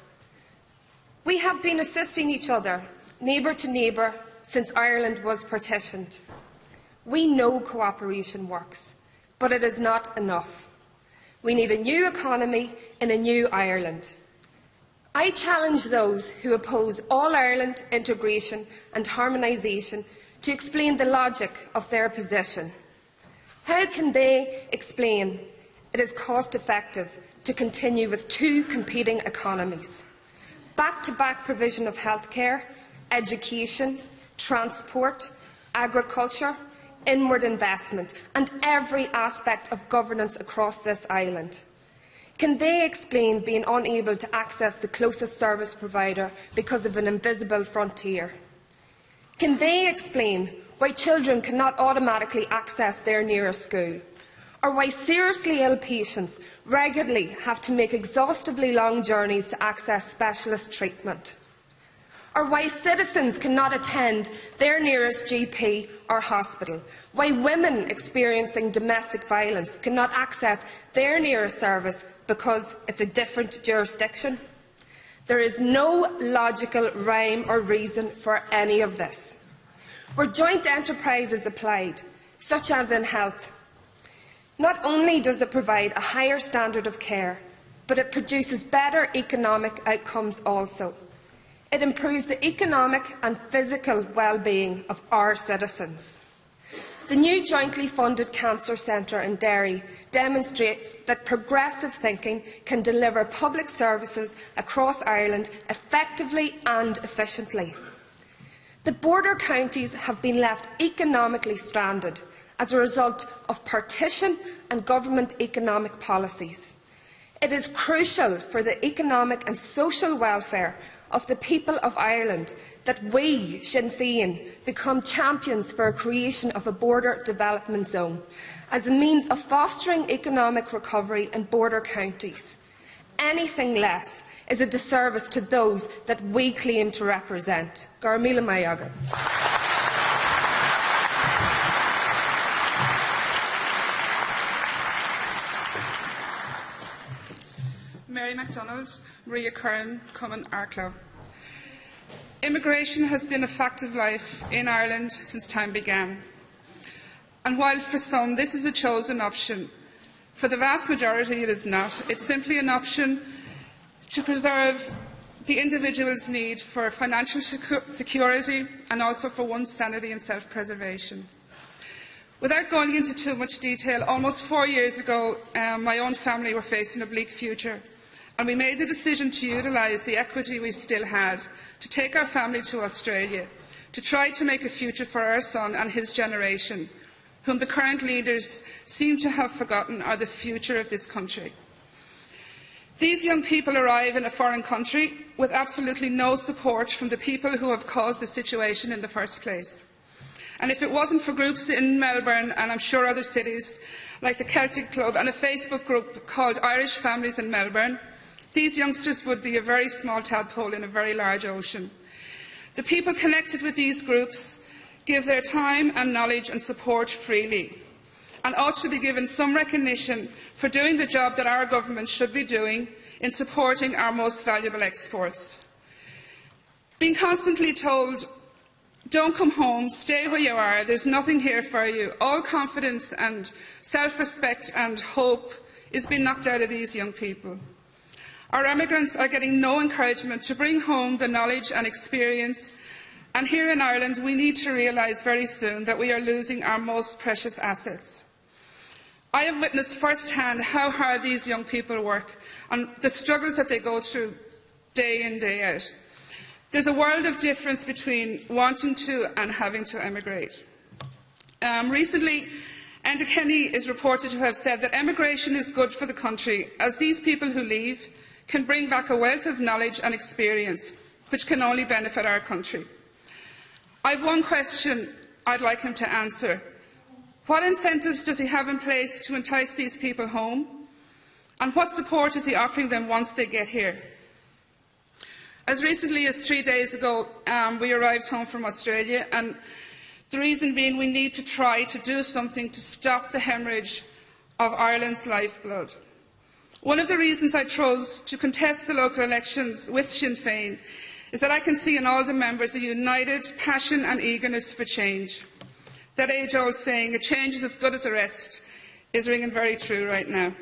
We have been assisting each other, neighbour to neighbour, since Ireland was partitioned. We know cooperation works, but it is not enough. We need a new economy in a new Ireland. I challenge those who oppose all-Ireland integration and harmonisation to explain the logic of their position. How can they explain it is cost-effective to continue with two competing economies? Back-to-back provision of healthcare, education, transport, agriculture, inward investment and every aspect of governance across this island. Can they explain being unable to access the closest service provider because of an invisible frontier? Can they explain why children cannot automatically access their nearest school? Or why seriously ill patients regularly have to make exhaustively long journeys to access specialist treatment? Or why citizens cannot attend their nearest GP or hospital? Why women experiencing domestic violence cannot access their nearest service because it's a different jurisdiction? There is no logical rhyme or reason for any of this. Where joint enterprise is applied, such as in health, not only does it provide a higher standard of care, but it produces better economic outcomes also. It improves the economic and physical well-being of our citizens. The new jointly funded cancer centre in Derry demonstrates that progressive thinking can deliver public services across Ireland effectively and efficiently. The border counties have been left economically stranded as a result of partition and government economic policies. It is crucial for the economic and social welfare of the people of Ireland that we, Sinn Féin, become champions for a creation of a border development zone as a means of fostering economic recovery in border counties. Anything less is a disservice to those that we claim to represent. Garmila Mayaga. Mary MacDonald, Maria Curran, Cumann, Arklow. Immigration has been a fact of life in Ireland since time began. And while for some this is a chosen option, for the vast majority it is not. It's simply an option to preserve the individual's need for financial security and also for one's sanity and self-preservation. Without going into too much detail, almost 4 years ago, my own family were facing a bleak future, and we made the decision to utilise the equity we still had to take our family to Australia, to try to make a future for our son and his generation, whom the current leaders seem to have forgotten are the future of this country. These young people arrive in a foreign country with absolutely no support from the people who have caused the situation in the first place. And if it wasn't for groups in Melbourne, and I'm sure other cities, like the Celtic Club and a Facebook group called Irish Families in Melbourne, these youngsters would be a very small tadpole in a very large ocean. The people connected with these groups give their time and knowledge and support freely, and ought to be given some recognition for doing the job that our government should be doing in supporting our most valuable exports. Being constantly told, "Don't come home, stay where you are, there's nothing here for you," all confidence and self-respect and hope is being knocked out of these young people. Our emigrants are getting no encouragement to bring home the knowledge and experience, and here in Ireland we need to realise very soon that we are losing our most precious assets. I have witnessed first-hand how hard these young people work and the struggles that they go through day in, day out. There's a world of difference between wanting to and having to emigrate. Recently, Enda Kenny is reported to have said that emigration is good for the country, as these people who leave can bring back a wealth of knowledge and experience, which can only benefit our country. I have one question I'd like him to answer. What incentives does he have in place to entice these people home? And what support is he offering them once they get here? As recently as 3 days ago, we arrived home from Australia, and the reason being we need to try to do something to stop the hemorrhage of Ireland's lifeblood. One of the reasons I chose to contest the local elections with Sinn Féin is that I can see in all the members a united passion and eagerness for change. That age-old saying, "A change is as good as a rest," is ringing very true right now.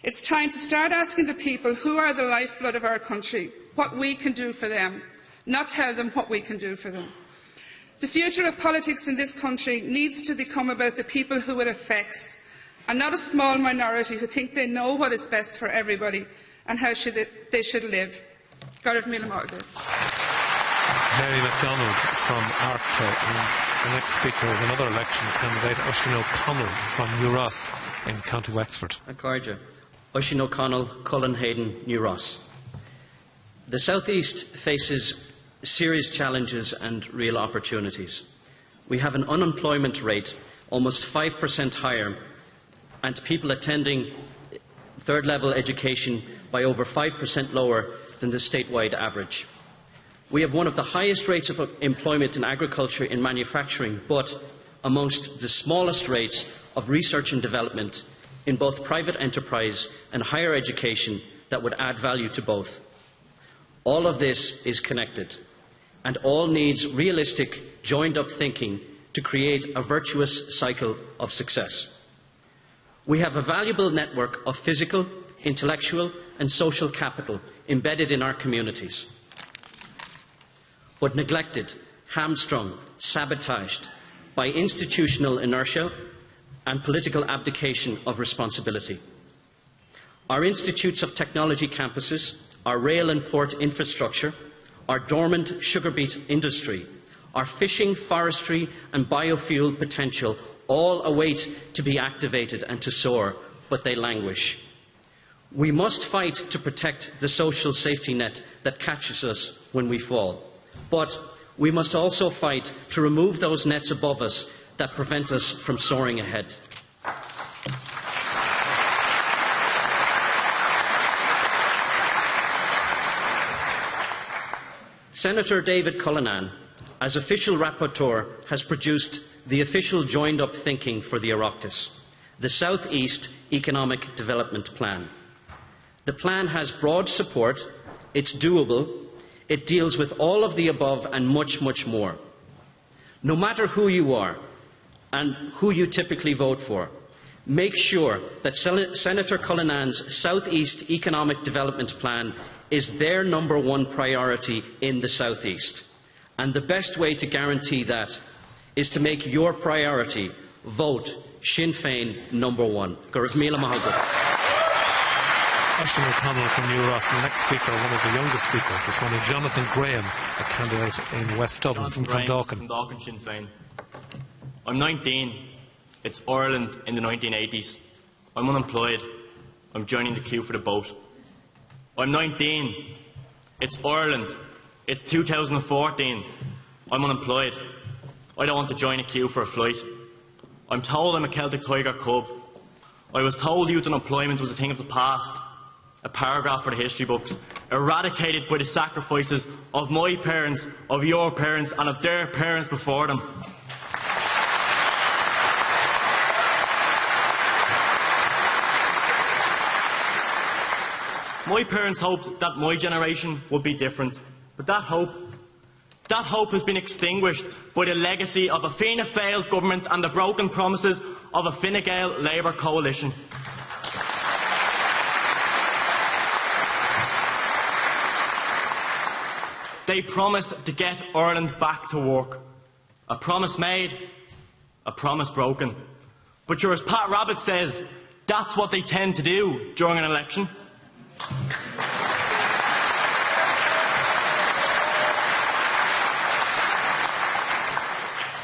It's time to start asking the people who are the lifeblood of our country what we can do for them, not tell them what we can do for them. The future of politics in this country needs to become about the people who it affects, and not a small minority who think they know what is best for everybody and how they should live. Garibh Míle Máirgead. Mary MacDonald from Arklow, and the next speaker is another election candidate, Oisin O'Connell from New Ross in County Wexford. Accordia. Oisin O'Connell, Cullen Hayden, New Ross. The South East faces serious challenges and real opportunities. We have an unemployment rate almost 5% higher, and people attending third-level education by over 5% lower than the statewide average. We have one of the highest rates of employment in agriculture and manufacturing, but amongst the smallest rates of research and development in both private enterprise and higher education that would add value to both. All of this is connected, and all needs realistic, joined-up thinking to create a virtuous cycle of success. We have a valuable network of physical, intellectual and social capital embedded in our communities, but neglected, hamstrung, sabotaged by institutional inertia and political abdication of responsibility. Our institutes of technology campuses, our rail and port infrastructure, our dormant sugar beet industry, our fishing, forestry and biofuel potential all await to be activated and to soar, but they languish. We must fight to protect the social safety net that catches us when we fall. But we must also fight to remove those nets above us that prevent us from soaring ahead. Senator David Cullinan, as official rapporteur, has produced the official joined-up thinking for the Oireachtas, the South East Economic Development Plan. The plan has broad support, it's doable, it deals with all of the above and much, much more. No matter who you are and who you typically vote for, make sure that Senator Cullinan's South East Economic Development Plan is their #1 priority in the South East. And the best way to guarantee that is to make your priority vote Sinn Féin #1. Gurv Míle Maith. Ashton O'Connell from New Ross. And the next speaker, one of the youngest speakers this morning, Jonathan Graham, a candidate in West Dublin from Clondalkin. From Clondalkin, Sinn Féin. I'm 19. It's Ireland in the 1980s. I'm unemployed. I'm joining the queue for the boat. I'm 19. It's Ireland. It's 2014. I'm unemployed. I don't want to join a queue for a flight. I'm told I'm a Celtic Tiger cub. I was told youth unemployment was a thing of the past, a paragraph for the history books, eradicated by the sacrifices of my parents, of your parents and of their parents before them. My parents hoped that my generation would be different, but that hope has been extinguished by the legacy of a Fianna Fáil government and the broken promises of a Fine Gael Labour coalition. They promised to get Ireland back to work. A promise made, a promise broken. But sure, as Pat Rabbit says, that's what they tend to do during an election.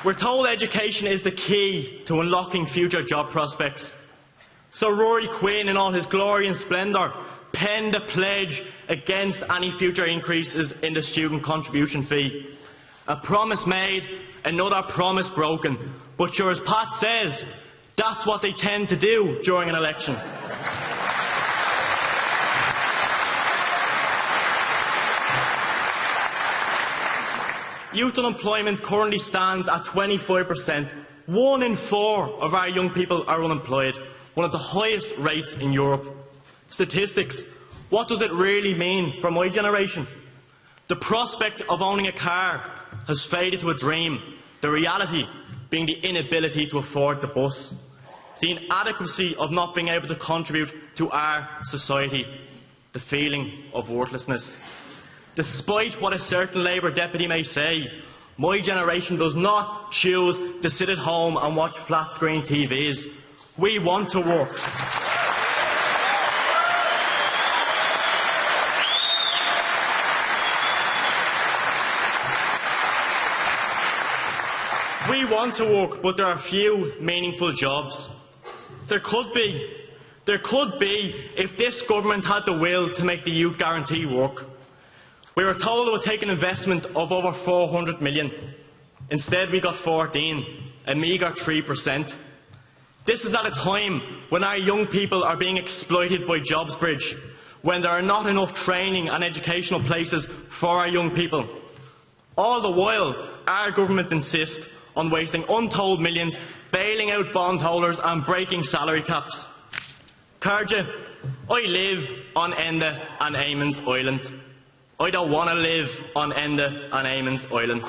We're told education is the key to unlocking future job prospects. So Rory Quinn, in all his glory and splendour, penned a pledge against any future increases in the student contribution fee. A promise made, another promise broken. But sure, as Pat says, that's what they tend to do during an election. Youth unemployment currently stands at 25%. 1 in 4 of our young people are unemployed, one of the highest rates in Europe. Statistics. What does it really mean for my generation? The prospect of owning a car has faded to a dream, the reality being the inability to afford the bus, the inadequacy of not being able to contribute to our society, the feeling of worthlessness. Despite what a certain Labour deputy may say, my generation does not choose to sit at home and watch flat-screen TVs. We want to work. We want to work, but there are few meaningful jobs. There could be if this government had the will to make the youth guarantee work. We were told it would take an investment of over 400 million. Instead, we got 14, a meagre 3%. This is at a time when our young people are being exploited by JobsBridge, when there are not enough training and educational places for our young people. All the while, our government insists on wasting untold millions, bailing out bondholders and breaking salary caps. Carja, I live on Enda and Eamon's Island. I don't want to live on Enda and Eamon's Island.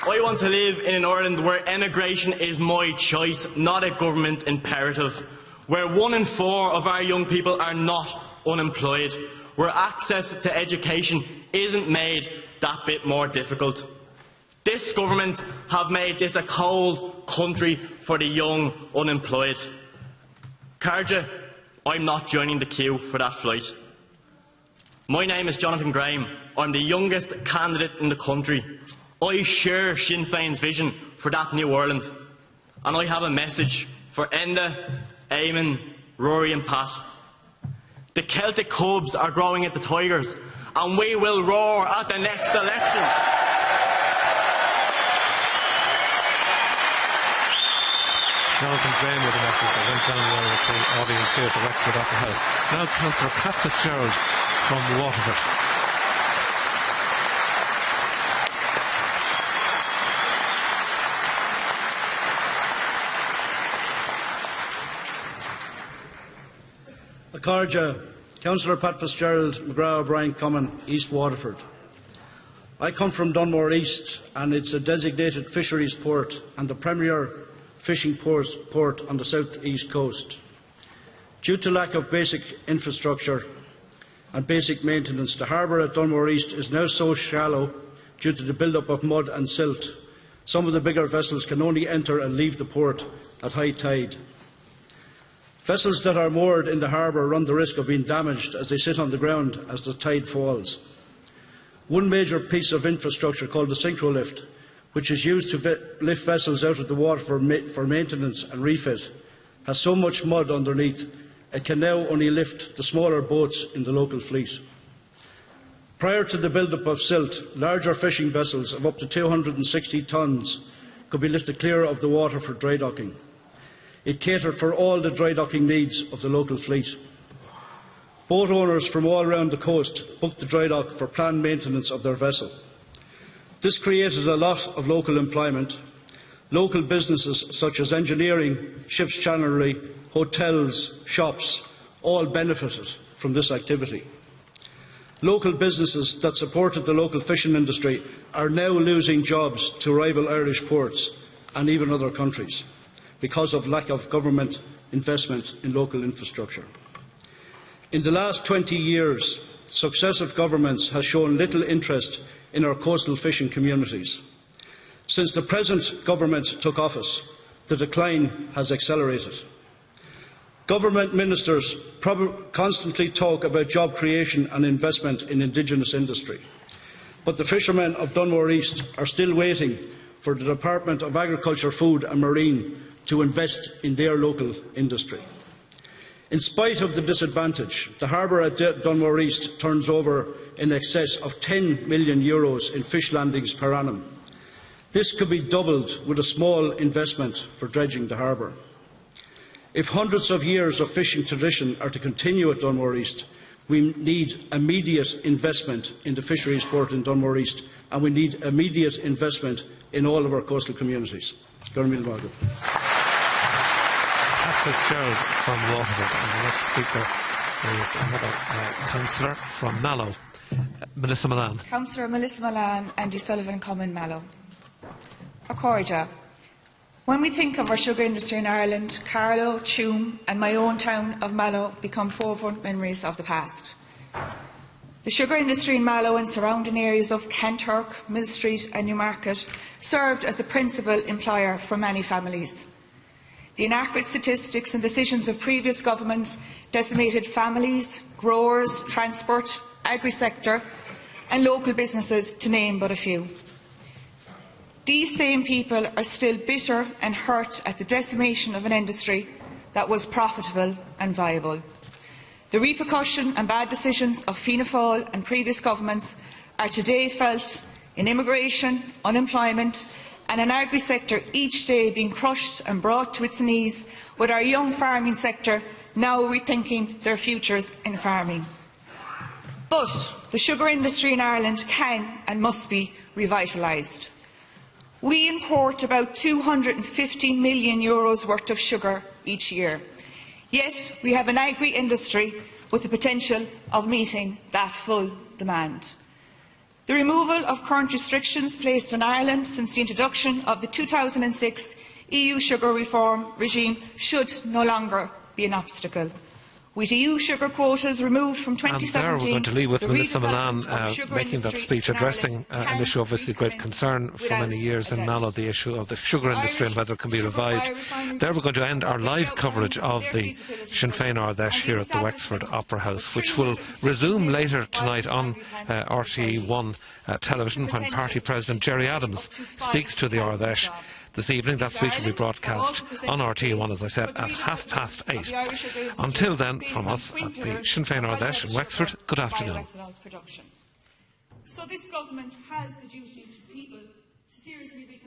I want to live in an Ireland where emigration is my choice, not a government imperative, where 1 in 4 of our young people are not unemployed, where access to education isn't made that bit more difficult. This government have made this a cold country for the young unemployed. Carja, I'm not joining the queue for that flight. My name is Jonathan Graham. I'm the youngest candidate in the country. I share Sinn Féin's vision for that new Ireland. And I have a message for Enda, Eamon, Rory and Pat. The Celtic Cubs are growing into Tigers, and we will roar at the next election. Jonathan Graham with a message that went down well with the audience here at the Wexford Opera House. Now Councillor Pat Fitzgerald from Waterford. Acharja, Councillor Pat Fitzgerald, McGrath O'Brien Common, East Waterford. I come from Dunmore East, and it's a designated fisheries port and the premier fishing port on the south east coast. Due to lack of basic infrastructure and basic maintenance, the harbour at Dunmore East is now so shallow due to the build-up of mud and silt. Some of the bigger vessels can only enter and leave the port at high tide. Vessels that are moored in the harbour run the risk of being damaged as they sit on the ground as the tide falls. One major piece of infrastructure called the synchro lift, which is used to lift vessels out of the water for maintenance and refit, has so much mud underneath it can now only lift the smaller boats in the local fleet. Prior to the build-up of silt, larger fishing vessels of up to 260 tonnes could be lifted clear of the water for dry docking. It catered for all the dry docking needs of the local fleet. Boat owners from all around the coast booked the dry dock for planned maintenance of their vessel. This created a lot of local employment. Local businesses such as engineering, ship's chandlery, hotels, shops, all benefited from this activity. Local businesses that supported the local fishing industry are now losing jobs to rival Irish ports and even other countries because of lack of government investment in local infrastructure. In the last 20 years, successive governments have shown little interest in our coastal fishing communities. Since the present government took office, the decline has accelerated. Government ministers constantly talk about job creation and investment in indigenous industry, but the fishermen of Dunmore East are still waiting for the Department of Agriculture, Food and Marine to invest in their local industry. In spite of the disadvantage, the harbour at Dunmore East turns over in excess of €10 million in fish landings per annum. This could be doubled with a small investment for dredging the harbour. If hundreds of years of fishing tradition are to continue at Dunmore East, we need immediate investment in the fisheries port in Dunmore East, and we need immediate investment in all of our coastal communities. Fitzgerald from Waterford, and the next speaker is another councillor from Mallow, Melissa Milan. Councillor Melissa Milan, Andy Sullivan, Common Mallow. Acharja. When we think of our sugar industry in Ireland, Carlow, Tuam and my own town of Mallow become forefront memories of the past. The sugar industry in Mallow and surrounding areas of Kanturk, Mill Street and Newmarket served as a principal employer for many families. The inaccurate statistics and decisions of previous governments decimated families, growers, transport, agri-sector and local businesses, to name but a few. These same people are still bitter and hurt at the decimation of an industry that was profitable and viable. The repercussion and bad decisions of Fianna Fáil and previous governments are today felt in immigration, unemployment and an agri-sector each day being crushed and brought to its knees, with our young farming sector now rethinking their futures in farming. But the sugar industry in Ireland can and must be revitalised. We import about €250 million worth of sugar each year. Yet we have an agri-industry with the potential of meeting that full demand. The removal of current restrictions placed on Ireland since the introduction of the 2006 EU sugar reform regime should no longer be an obstacle. With EU sugar quotas removed from 2017, and there we're going to leave with Melissa Milan making that speech, addressing an issue obviously great concern for many years in Mallow, the issue of the sugar industry and whether it can be revived. There we're going to end our live coverage of the Sinn Féin Ard Fheis here at the Wexford Opera House, which will resume later tonight on RTE1 television when Party President Gerry Adams speaks to the Ard Fheis this evening. That speech will be broadcast on RTE1, as I said, at 8:30. Until then, from us at the Sinn Féin Ard Fheis in Wexford, good afternoon. So this government has the duty to people to seriously be